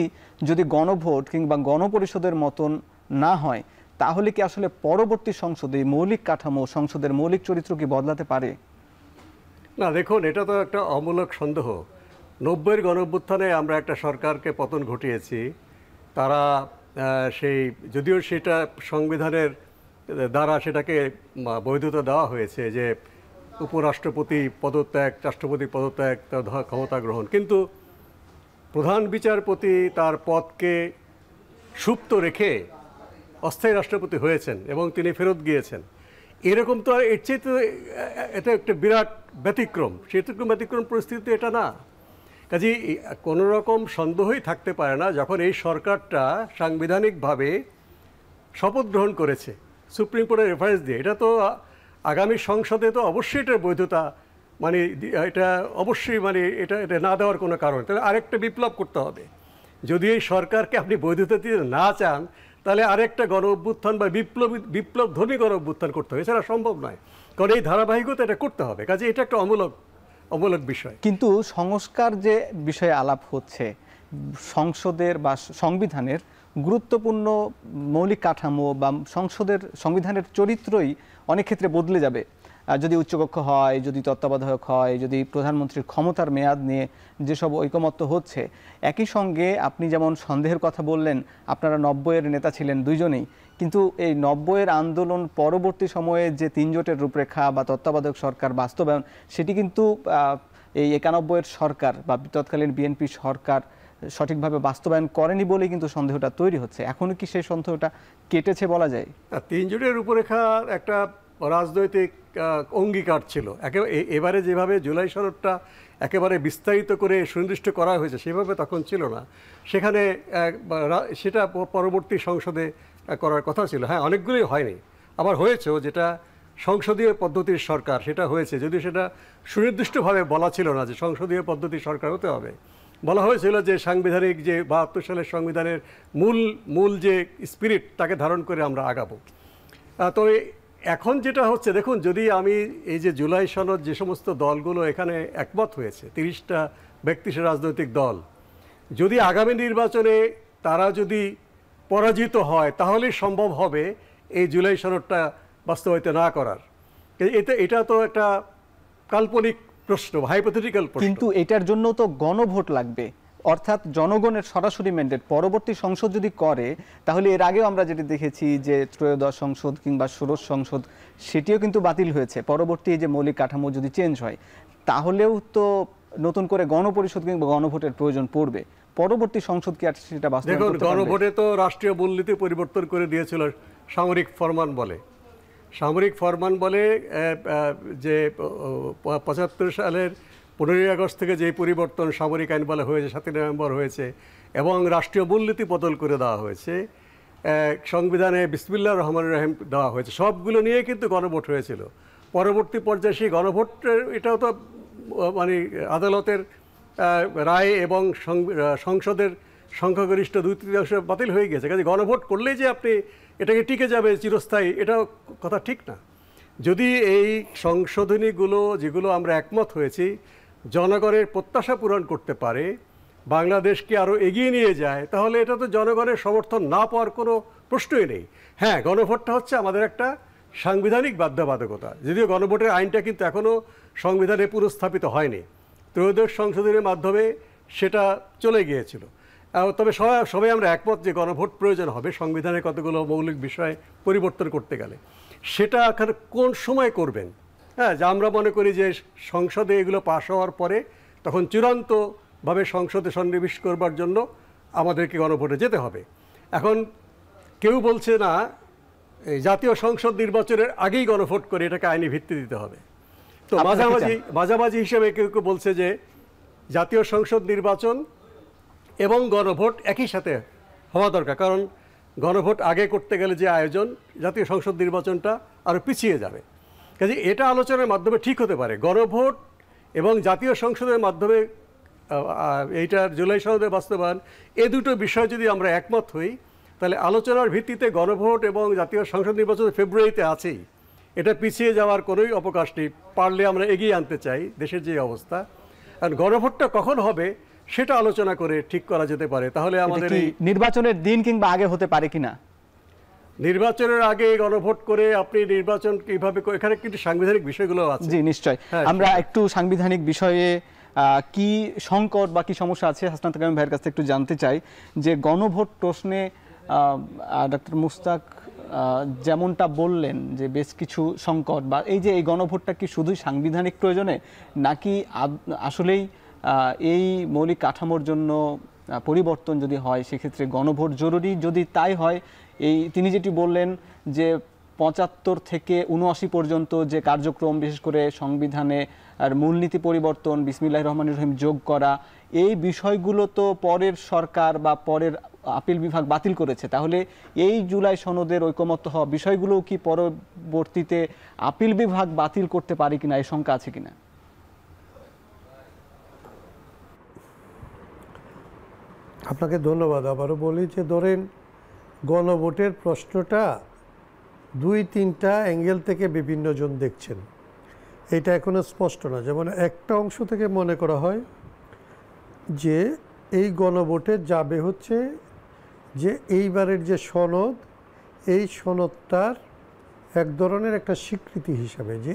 যদি গণভোট কিংবা গণপরিষদের মতন না হয়, তাহলে কি আসলে পরবর্তী সংসদে মৌলিক কাঠামো, সংসদের মৌলিক চরিত্র কি বদলাতে পারে? না, দেখুন, এটা তো একটা অমূলক সন্দেহ। 90-এর গণঅভ্যুত্থানে আমরা একটা সরকারকে পতন ঘটিয়েছি। তারা সেই, যদিও সেটা সংবিধানের দ্বারা সেটাকে বৈধতা দেওয়া হয়েছে যে উপরাষ্ট্রপতি পদত্যাগ, রাষ্ট্রপতি পদত্যাগ, ক্ষমতা গ্রহণ, কিন্তু প্রধান বিচারপতি তার পদকে সুপ্ত রেখে অস্থায়ী রাষ্ট্রপতি হয়েছেন এবং তিনি ফেরত গিয়েছেন। এরকম তো আর এর চেয়ে তো এটা একটা বিরাট ব্যতিক্রম, ব্যতিক্রম পরিস্থিতি এটা না। কাজে কোনো রকম সন্দেহই থাকতে পারে না, যখন এই সরকারটা সাংবিধানিকভাবে শপথ গ্রহণ করেছে সুপ্রিম কোর্টের রেফারেন্স দিয়ে, এটা তো আগামী সংসদে তো অবশ্যই এটার বৈধতা, মানে এটা অবশ্যই, মানে এটা না দেওয়ার কোনো কারণ, তাহলে আরেকটা বিপ্লব করতে হবে। যদি এই সরকারকে আপনি বৈধতা দিতে না চান, তাহলে আরেকটা গণ অভ্যুত্থান বা বিপ্লবধর্মী গণ অভ্যুত্থান করতে হবে, এছাড়া সম্ভব নয়। কারণ এই ধারাবাহিকতা এটা করতে হবে, কাজে এটা একটা অমূলক বিষয়। কিন্তু সংস্কার যে বিষয়ে আলাপ হচ্ছে, সংসদের বা সংবিধানের গুরুত্বপূর্ণ মৌলিক কাঠামো বা সংবিধানের চরিত্রই অনেক ক্ষেত্রে বদলে যাবে যদি উচ্চকক্ষ হয়, যদি তত্ত্বাবধায়ক হয়, যদি প্রধানমন্ত্রীর ক্ষমতার মেয়াদ নিয়ে যেসব ঐকমত্য হচ্ছে। একই সঙ্গে আপনি যেমন সন্দেহের কথা বললেন, আপনারা 90-এর নেতা ছিলেন দুইজনেই, কিন্তু এই 90-এর আন্দোলন পরবর্তী সময়ে যে 3 জোটের রূপরেখা বা তত্ত্বাবধায়ক সরকার বাস্তবায়ন, সেটি কিন্তু এই 91-এর সরকার বা তৎকালীন বিএনপি সরকার সঠিকভাবে বাস্তবায়ন করেনি বলেই কিন্তু সন্দেহটা তৈরি হচ্ছে। এখনো কি সেই সন্দেহটা কেটেছে বলা যায়? 3 জোটের রূপরেখা একটা রাজনৈতিক অঙ্গীকার ছিল। এবারে যেভাবে জুলাই সনদটা একেবারে বিস্তারিত করে সুনির্দিষ্ট করা হয়েছে, সেভাবে তখন ছিল না। সেখানে সেটা পরবর্তী সংসদে করার কথা ছিল। হ্যাঁ, অনেকগুলোই হয়নি, আবার হয়েছেও, যেটা সংসদীয় পদ্ধতির সরকার সেটা হয়েছে, যদিও সেটা সুনির্দিষ্টভাবে বলা ছিল না যে সংসদীয় পদ্ধতির সরকার হতে হবে। বলা হয়েছিল যে সাংবিধানিক যে 72 সালের সংবিধানের মূল যে স্পিরিট, তাকে ধারণ করে আমরা আগাবো। তবে এখন যেটা হচ্ছে, দেখুন, যদি আমি এই যে জুলাই সনদ, যে সমস্ত দলগুলো এখানে একমত হয়েছে, 30টা ব্যক্তিশালী রাজনৈতিক দল, যদি আগামী নির্বাচনে তারা যদি পরাজিত হয়, তাহলে সম্ভব হবে এই জুলাই সনদটা বাস্তবায়িত না করার। এটা তো একটা কাল্পনিক প্রশ্ন, হাইপোথেটিক্যাল প্রশ্ন। কিন্তু এটার জন্য তো গণভোট লাগবে, অর্থাৎ জনগণের সরাসরি ম্যান্ডেট। পরবর্তী সংসদ যদি করে, তাহলে এর আগেও আমরা যেটি দেখেছি যে ত্রয়োদশ সংসদ কিংবা ষোড়শ সংসদ, সেটিও কিন্তু বাতিল হয়েছে। পরবর্তী যে মৌলিক কাঠামো যদি চেঞ্জ হয়, তাহলেও তো নতুন করে গণপরিষদ কিংবা গণভোটের প্রয়োজন পড়বে। পরবর্তী সংসদ কি আর সেটা বাস্তবায়ন করতে পারবে? গণভোটে তো রাষ্ট্রীয় মূলনীতি পরিবর্তন করে দিয়েছিল সামরিক ফরমান বলে। যে 75 সালের 15ই আগস্ট থেকে যে পরিবর্তন সামরিক আইন বলে হয়েছে, 7ই নভেম্বর হয়েছে, এবং রাষ্ট্রীয় মূলনীতি বদল করে দেওয়া হয়েছে, সংবিধানে বিসমিল্লাহির রহমানির রহিম দেওয়া হয়েছে, সবগুলো নিয়ে কিন্তু গণভোট হয়েছিল। পরবর্তী পর্যায়ে সেই গণভোটের, এটাও তো মানে আদালতের রায় এবং সংসদের সংখ্যাগরিষ্ঠ 2/3 বাতিল হয়ে গেছে। কাজে গণভোট করলেই যে আপনি এটাকে টিকে যাবে চিরস্থায়ী, এটাও কথা ঠিক না। যদি এই সংশোধনীগুলো, যেগুলো আমরা একমত হয়েছি, জনগণের প্রত্যাশা পূরণ করতে পারে, বাংলাদেশকে আরও এগিয়ে নিয়ে যায়, তাহলে এটা তো জনগণের সমর্থন না পাওয়ার কোনো প্রশ্নই নেই। হ্যাঁ, গণভোটটা হচ্ছে আমাদের একটা সাংবিধানিক বাধ্যবাধকতা, যদিও গণভোটের আইনটা কিন্তু এখনও সংবিধানে পুনঃস্থাপিত হয়নি, ত্রয়োদশ সংশোধনের মাধ্যমে সেটা চলে গিয়েছিল। তবে সবাই আমরা একমত যে গণভোট প্রয়োজন হবে সংবিধানের কতগুলো মৌলিক বিষয় পরিবর্তন করতে গেলে। সেটা কোন সময় করবেন? হ্যাঁ, যা আমরা মনে করি যে সংসদে এগুলো পাশ হওয়ার পরে তখন চূড়ান্তভাবে সংসদে সন্নিবেশ করবার জন্য আমাদেরকে গণভোটে যেতে হবে। এখন কেউ বলছে না এই জাতীয় সংসদ নির্বাচনের আগেই গণভোট করে এটাকে আইনি ভিত্তি দিতে হবে। তো মাঝামাঝি হিসেবে কেউ কেউ বলছে যে জাতীয় সংসদ নির্বাচন এবং গণভোট একই সাথে হওয়া দরকার, কারণ গণভোট আগে করতে গেলে যে আয়োজন, জাতীয় সংসদ নির্বাচনটা আরও পিছিয়ে যাবে। কাজে এটা আলোচনার মাধ্যমে ঠিক হতে পারে। গণভোট এবং জাতীয় সংসদের মাধ্যমে এইটার জুলাই সনদের বাস্তবায়ন, এই দুটো বিষয় যদি আমরা একমত হই, তাহলে আলোচনার ভিত্তিতে গণভোট এবং জাতীয় সংসদ নির্বাচন ফেব্রুয়ারিতে আছেই, এটা পিছিয়ে যাওয়ার কোনোই অবকাশ নেই। পারলে আমরা এগিয়ে আনতে চাই দেশের যে অবস্থা। আর গণভোটটা কখন হবে সেটা আলোচনা করে ঠিক করা যেতে পারে। তাহলে আমাদের নির্বাচনের দিন কিংবা আগে হতে পারে কিনা? নির্বাচনের আগে গণভোট করে আপনি নির্বাচন কিভাবে, এখানে কিন্তু সাংবিধানিক বিষয়গুলো আছে। জি নিশ্চয়, আমরা একটু সাংবিধানিক বিষয়ে কি সংকট বা কি সমস্যা আছে হাসনাত কামিম ভাইয়ের কাছে একটু জানতে চাই। যে গণভোট প্রশ্নে ডক্টর মুস্তাক যেমনটা বললেন যে বেশ কিছু সংকট, বা এই যে এই গণভোটটা কি শুধুই সাংবিধানিক প্রয়োজনে, নাকি আসলেই এই মৌলিক কাঠামোর জন্য পরিবর্তন যদি হয় সেক্ষেত্রে গণভোট জরুরি? যদি তাই হয়, এই তিনি যেটি বললেন যে ৭৫ থেকে ৭৯ পর্যন্ত যে কার্যক্রম, বিশেষ করে সংবিধানে আর মূলনীতি পরিবর্তন, বিসমিল্লাহির রহমানির রহিম যোগ করা, এই বিষয়গুলো তো পরের সরকার বা পরের আপিল বিভাগ বাতিল করেছে। তাহলে এই জুলাই সনদের ঐকমত্য হওয়া বিষয়গুলো কি পরবর্তীতে আপিল বিভাগ বাতিল করতে পারে কিনা, এই শঙ্কা আছে কিনা? আপনাকে ধন্যবাদ। আবারও বলি যে ধরেন গণভোটের প্রশ্নটা ২-৩টা অ্যাঙ্গেল থেকে বিভিন্ন জন দেখছেন, এটা এখনো স্পষ্ট না। যেমন একটা অংশ থেকে মনে করা হয় যে এই গণভোটে যাবে হচ্ছে যে এইবারের যে সনদ, এই সনদটার এক ধরনের একটা স্বীকৃতি হিসাবে, যে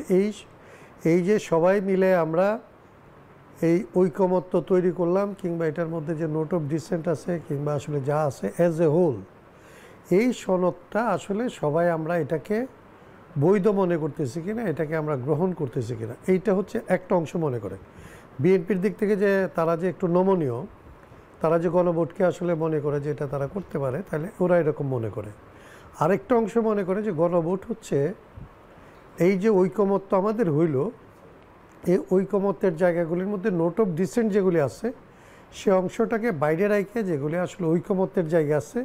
এই যে সবাই মিলে আমরা এই ঐকমত্য তৈরি করলাম, কিংবা এটার মধ্যে যে নোট অফ ডিসেন্ট আছে কিংবা আসলে যা আছে অ্যাজ এ হোল, এই সনদটা আসলে সবাই আমরা এটাকে বৈধ মনে করতেছি কিনা, এটাকে আমরা গ্রহণ করতেছি কিনা, এইটা হচ্ছে একটা অংশ মনে করে। বিএনপির দিক থেকে যে তারা যে একটু নমনীয়, তারা যে গণভোটকে আসলে মনে করে যে এটা তারা করতে পারে, তাহলে ওরা এরকম মনে করে। আরেকটা অংশ মনে করে যে গণভোট হচ্ছে এই যে ঐকমত্য আমাদের হইল, এই ঐকমত্যের জায়গাগুলির মধ্যে নোট অফ ডিসেন্ট যেগুলি আছে সে অংশটাকে বাইরে রাখে, যেগুলি আসলে ঐকমত্যের জায়গা আছে,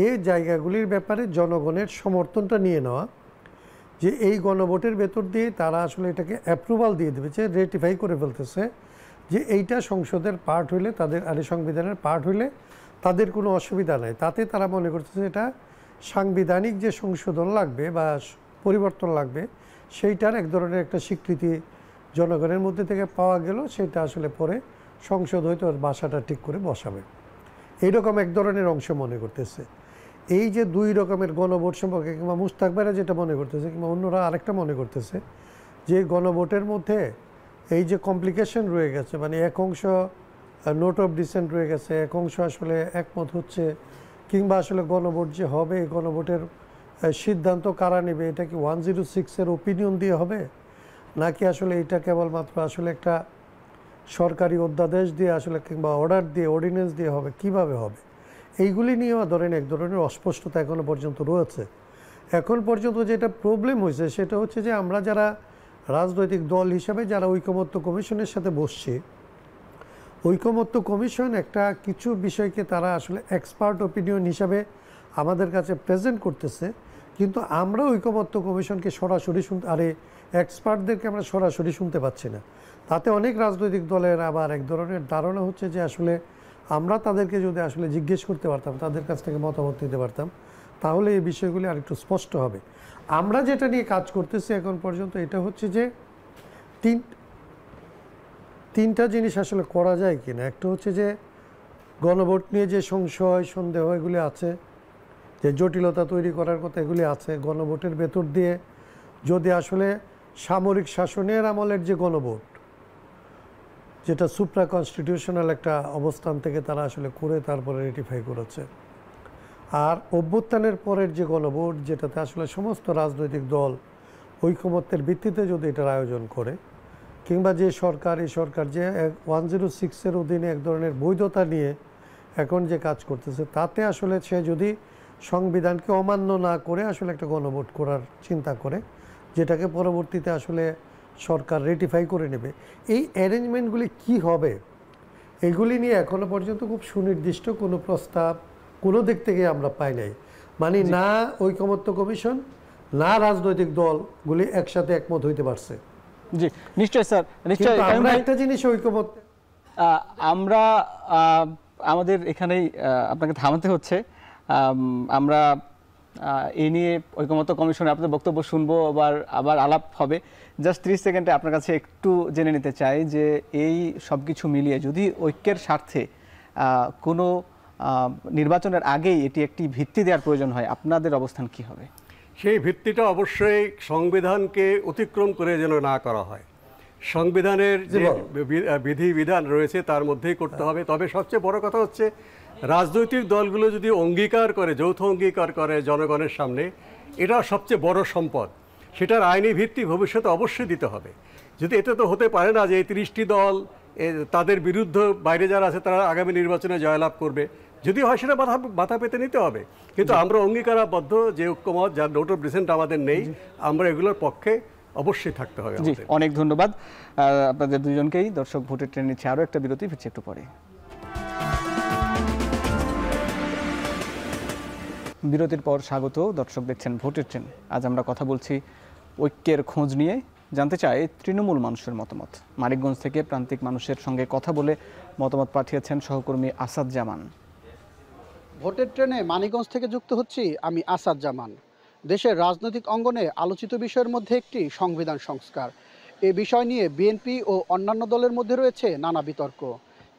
এই জায়গাগুলির ব্যাপারে জনগণের সমর্থনটা নিয়ে নেওয়া, যে এই গণভোটের ভেতর দিয়ে তারা আসলে এটাকে অ্যাপ্রুভাল দিয়ে দেবে, যে রেটিফাই করে ফেলতেছে যে এইটা সংসদের পার্ট হইলে, তাদের আর সংবিধানের পার্ট হইলে তাদের কোনো অসুবিধা নাই। তাতে তারা মনে করতেছে এটা সাংবিধানিক যে সংশোধন লাগবে বা পরিবর্তন লাগবে, সেইটার এক ধরনের একটা স্বীকৃতি জনগণের মধ্যে থেকে পাওয়া গেল, সেটা আসলে পরে সংসদ হয়তো বাসাটা ঠিক করে বসাবে, এইরকম এক ধরনের অংশ মনে করতেছে। এই যে দুই রকমের গণভোট সম্পর্কে, কিংবা মুস্তাক ভাইরা যেটা মনে করতেছে, কিংবা অন্যরা আরেকটা মনে করতেছে যে গণভোটের মধ্যে এই যে কমপ্লিকেশন রয়ে গেছে, মানে এক অংশ নোট অফ ডিসেন্ট রয়ে গেছে, এক অংশ আসলে একমত হচ্ছে, কিংবা আসলে গণভোট যে হবে, গণভোটের সিদ্ধান্ত কারা নেবে, এটা কি 106-এর ওপিনিয়ন দিয়ে হবে, নাকি আসলে এটা কেবলমাত্র আসলে একটা সরকারি অধ্যাদেশ দিয়ে আসলে, কিংবা অর্ডার দিয়ে, অর্ডিন্যান্স দিয়ে হবে, কিভাবে হবে, এইগুলি নিয়েও ধরেন এক ধরনের অস্পষ্টতা এখনো পর্যন্ত রয়েছে। এখন পর্যন্ত যেটা প্রবলেম হয়েছে সেটা হচ্ছে যে আমরা যারা রাজনৈতিক দল হিসাবে যারা ঐকমত্য কমিশনের সাথে বসছি, ঐকমত্য কমিশন একটা কিছু বিষয়কে তারা আসলে এক্সপার্ট ওপিনিয়ন হিসাবে আমাদের কাছে প্রেজেন্ট করতেছে, কিন্তু আমরা ঐকমত্য কমিশনকে সরাসরি এক্সপার্টদেরকে আমরা সরাসরি শুনতে পাচ্ছি না। তাতে অনেক রাজনৈতিক দলের আবার এক ধরনের ধারণা হচ্ছে যে আসলে আমরা তাদেরকে যদি আসলে জিজ্ঞেস করতে পারতাম, তাদের কাছ থেকে মতামত নিতে পারতাম, তাহলে এই বিষয়গুলি আরেকটু স্পষ্ট হবে। আমরা যেটা নিয়ে কাজ করতেছি এখন পর্যন্ত এটা হচ্ছে যে তিনটা জিনিস আসলে করা যায় কিনা। একটা হচ্ছে যে গণভোট নিয়ে যে সংশয় সন্দেহ এগুলি আছে, যে জটিলতা তৈরি করার কথা এগুলি আছে, গণভোটের ভেতর দিয়ে যদি আসলে সামরিক শাসনের আমলের যে গণভোট, যেটা সুপ্রা কনস্টিটিউশনাল একটা অবস্থান থেকে তারা আসলে করে তারপরে রেটিফাই করেছে, আর অভ্যুত্থানের পরের যে গণভোট, যেটাতে আসলে সমস্ত রাজনৈতিক দল ঐকমত্যের ভিত্তিতে যদি এটার আয়োজন করে, কিংবা যে সরকার, এই সরকার যে 106-এর অধীনে এক ধরনের বৈধতা নিয়ে এখন যে কাজ করতেছে, তাতে আসলে সে যদি সংবিধানকে অমান্য না করে আসলে একটা গণভোট করার চিন্তা করে, যেটাকে পরবর্তীতে আসলে সরকার রেটিফাই করে নেবে, এই অ্যারেঞ্জমেন্টগুলি কি হবে, এগুলি নিয়ে এখনো পর্যন্ত খুব সুনির্দিষ্ট কোনো প্রস্তাব কোনো দিক থেকে আমরা পাই নাই। মানে না ঐকমত্য কমিশন, না রাজনৈতিক দলগুলি একসাথে একমত হইতে পারছে। জি নিশ্চয় স্যার, নিশ্চয়। আমরা একটা জিনিস ঐকমত, আমরা আমাদের এখানেই আপনাকে থামাতে হচ্ছে। আমরা এই নিয়ে ঐকমত্য কমিশনে আপনাদের বক্তব্য শুনবো, আবার আলাপ হবে। জাস্ট 30 সেকেন্ডে আপনার কাছে একটু জেনে নিতে চাই যে এই সব কিছু মিলিয়ে যদি ঐক্যের স্বার্থে কোনো নির্বাচনের আগেই এটি একটি ভিত্তি দেওয়ার প্রয়োজন হয়, আপনাদের অবস্থান কি হবে? সেই ভিত্তিটা অবশ্যই সংবিধানকে অতিক্রম করে যেন না করা হয়। সংবিধানের যে বিধিবিধান রয়েছে তার মধ্যেই করতে হবে। তবে সবচেয়ে বড় কথা হচ্ছে রাজনৈতিক দলগুলো যদি অঙ্গীকার করে, যৌথ অঙ্গীকার করে জনগণের সামনে, এটা সবচেয়ে বড় সম্পদ, সেটার আইনি ভিত্তি ভবিষ্যতে অবশ্যই দিতে হবে। যদি এটা তো হতে পারে না যে এই 30টি দল তাদের বিরুদ্ধে বাইরে যারা আছে তারা আগামী নির্বাচনে জয়লাভ করবে, যদি হয় সেটা মাথা পেতে নিতে হবে। কিন্তু আমরা অঙ্গীকারাবদ্ধ যে ঐক্যমত, যার নোট অফ ডিসেন্ট আমাদের নেই, আমরা এগুলোর পক্ষে অবশ্যই থাকতে হবে। জি অনেক ধন্যবাদ আপনাদের দুজনকেই। দর্শক ভোটের ট্রেন নিচ্ছে আরও একটা বিরতি, ফিরছে একটু পরে। বিরতির পর স্বাগত। দর্শক দেখছেন ভোটের ট্রেন। আজ আমরা কথা বলছি ঐক্যের খোঁজ নিয়ে। জানতে চাই তৃণমূল মানুষের মতামত। মানিকগঞ্জ থেকে প্রান্তিক মানুষের সঙ্গে কথা বলে মতামত পাঠিয়েছেন সহকর্মী আসাদ জামান। ভোটের ট্রেনে মানিকগঞ্জ থেকে যুক্ত হচ্ছি আমি আসাদ জামান। দেশের রাজনৈতিক অঙ্গনে আলোচিত বিষয়ের মধ্যে একটি সংবিধান সংস্কার। এ বিষয় নিয়ে বিএনপি ও অন্যান্য দলের মধ্যে রয়েছে নানা বিতর্ক।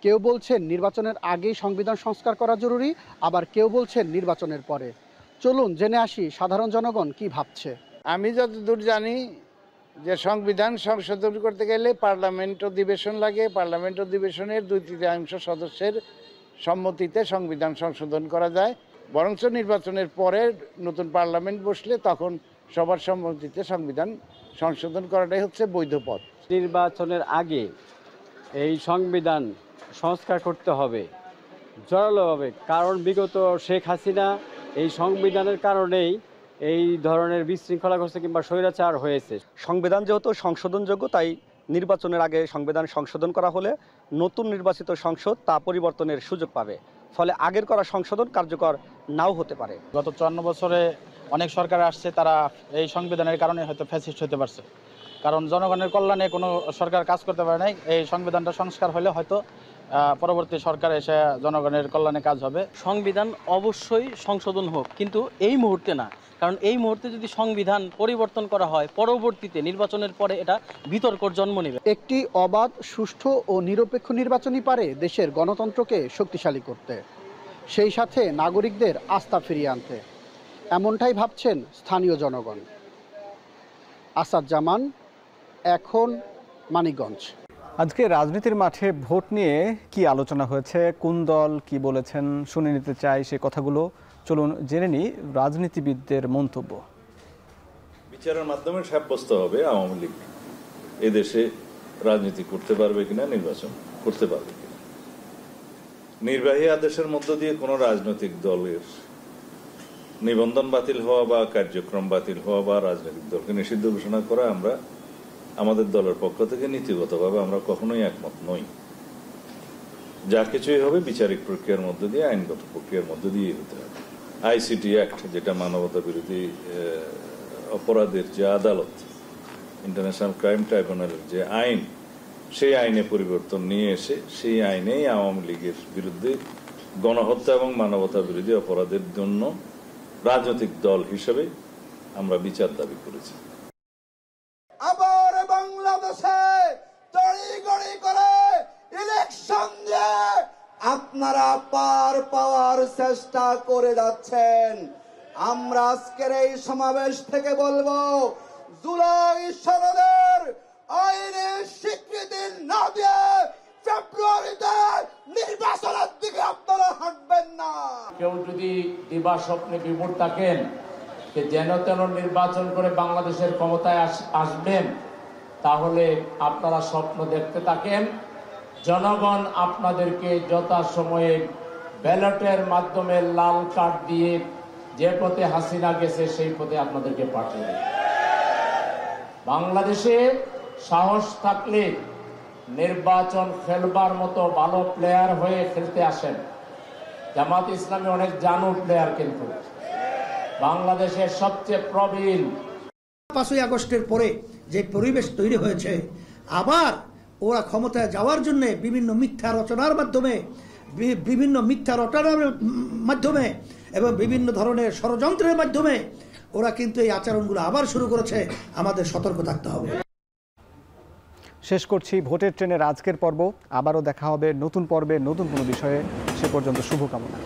কেউ বলছেন নির্বাচনের আগেই সংবিধান সংস্কার করা জরুরি, আবার কেউ বলছেন নির্বাচনের পরে। চলুন জেনে আসি সাধারণ জনগণ কি ভাবছে। আমি যতদূর জানি যে সংবিধান সংশোধন করতে গেলে পার্লামেন্ট অধিবেশন লাগে, পার্লামেন্ট অধিবেশনের 2/3 সদস্যের সম্মতিতে সংবিধান সংশোধন করা যায়। বরঞ্চ নির্বাচনের পরে নতুন পার্লামেন্ট বসলে তখন সবার সম্মতিতে সংবিধান সংশোধন করাটাই হচ্ছে বৈধ পথ। নির্বাচনের আগে এই সংবিধান সংস্কার করতে হবে জোরালোভাবে, কারণ বিগত শেখ হাসিনা এই সংবিধানের কারণেই এই ধরনের বিশৃঙ্খলাগ্রস্ত কিংবা স্বৈরাচার হয়েছে। সংবিধান যেহেতু সংশোধনযোগ্য, তাই নির্বাচনের আগে সংবিধান সংশোধন করা হলে নতুন নির্বাচিত সংসদ তা পরিবর্তনের সুযোগ পাবে, ফলে আগের করা সংশোধন কার্যকর নাও হতে পারে। গত 54 বছরে অনেক সরকার আসছে, তারা এই সংবিধানের কারণে হয়তো ফ্যাসিস্ট হতে পারছে, কারণ জনগণের কল্যাণে কোনো সরকার কাজ করতে পারে নাই। এই সংবিধানটা সংস্কার হলে হয়তো পরবর্তী সরকার এসে জনগণের কল্যাণে কাজ হবে। সংবিধান অবশ্যই সংশোধন হোক, কিন্তু এই মুহূর্তে না, কারণ এই মুহূর্তে যদি সংবিধান পরিবর্তন করা হয় পরবর্তীতে নির্বাচনের পরে এটা বিতর্কর জন্ম নেবে। একটি অবাধ, সুষ্ঠু ও নিরপেক্ষ নির্বাচনই পারে দেশের গণতন্ত্রকে শক্তিশালী করতে, সেই সাথে নাগরিকদের আস্থা ফিরিয়ে আনতে। এমনটাই ভাবছেন স্থানীয় জনগণ। আসাদ জামান, এখন মানিকগঞ্জ। আজকে রাজনীতির মাঠে ভোট নিয়ে কি আলোচনা হয়েছে, কোন দল কি বলেছেন শুনে নিতে চাই সে কথাগুলো। চলুন জেনে নিই রাজনীতিবিদদের মন্তব্য। বিচারের মাধ্যমে সাব্যস্ত হবে আওয়ামী লীগ এদেশে রাজনীতি করতে পারবে কিনা, নির্বাচন করতে পারবে কিনা। নির্বাহী আদেশের মধ্য দিয়ে কোনো রাজনৈতিক দলের নিবন্ধন বাতিল হওয়া বা কার্যক্রম বাতিল হওয়া বা রাজনৈতিক দলকে নিষিদ্ধ ঘোষণা করা আমরা আমাদের দলের পক্ষ থেকে নীতিগতভাবে আমরা কখনোই একমত নই। যা কিছুই হবে বিচারিক প্রক্রিয়ার মধ্য দিয়ে, আইনগত প্রক্রিয়ার মধ্য দিয়েই হতে হবে। আইসিটি অ্যাক্ট, যেটা মানবতা বিরোধী অপরাধের যে আদালত, ইন্টারন্যাশনাল ক্রাইম ট্রাইব্যুনালের যে আইন, সেই আইনে পরিবর্তন নিয়ে এসে সেই আইনেই আওয়ামী লীগের বিরুদ্ধে গণহত্যা এবং মানবতা বিরোধী অপরাধের জন্য রাজনৈতিক দল হিসেবে আমরা বিচার দাবি করেছি। আবার বাংলাদেশে তড়িঘড়ি করে ইলেকশন দিয়ে আপনারা পার পাওয়ার চেষ্টা করে যাচ্ছেন। আমরা আজকের এই সমাবেশ থেকে বলবো, জুলাই সনদের আইনি স্বীকৃতি না দিয়ে ফেব্রুয়ারিতে নির্বাচনের দিকে আপনারা হাঁটবেন না। কেউ যদি দিবা স্বপ্নে বিমূঢ় থাকেন যে যেন তেন নির্বাচন করে বাংলাদেশের ক্ষমতায় আসবেন, তাহলে আপনারা স্বপ্ন দেখতে থাকেন। জনগণ আপনাদেরকে যথাসময়ে ব্যালটের মাধ্যমে লাল কার্ড দিয়ে যে পথে হাসিনা গেছে সেই পথে আপনাদেরকে পাঠিয়ে দেবে। বাংলাদেশে সাহস থাকলে নির্বাচন খেলবার মতো ভালো প্লেয়ার হয়ে খেলতে আসেন। জামাত ইসলামী অনেক জানু প্লেয়ার, কিন্তু বাংলাদেশের সবচেয়ে প্রবীণ। 5ই আগস্টের পরে যে পরিবেশ তৈরি হয়েছে, আবার ওরা ক্ষমতায় যাওয়ার জন্য বিভিন্ন মিথ্যা রচনার মাধ্যমে এবং বিভিন্ন ধরনের ষড়যন্ত্রের মাধ্যমে ওরা কিন্তু এই আচরণগুলো আবার শুরু করেছে। আমাদের সতর্ক থাকতে হবে। শেষ করছি ভোটের ট্রেনের আজকের পর্ব। আবারও দেখা হবে নতুন পর্বে নতুন কোনো বিষয়ে। সে পর্যন্ত শুভকামনা।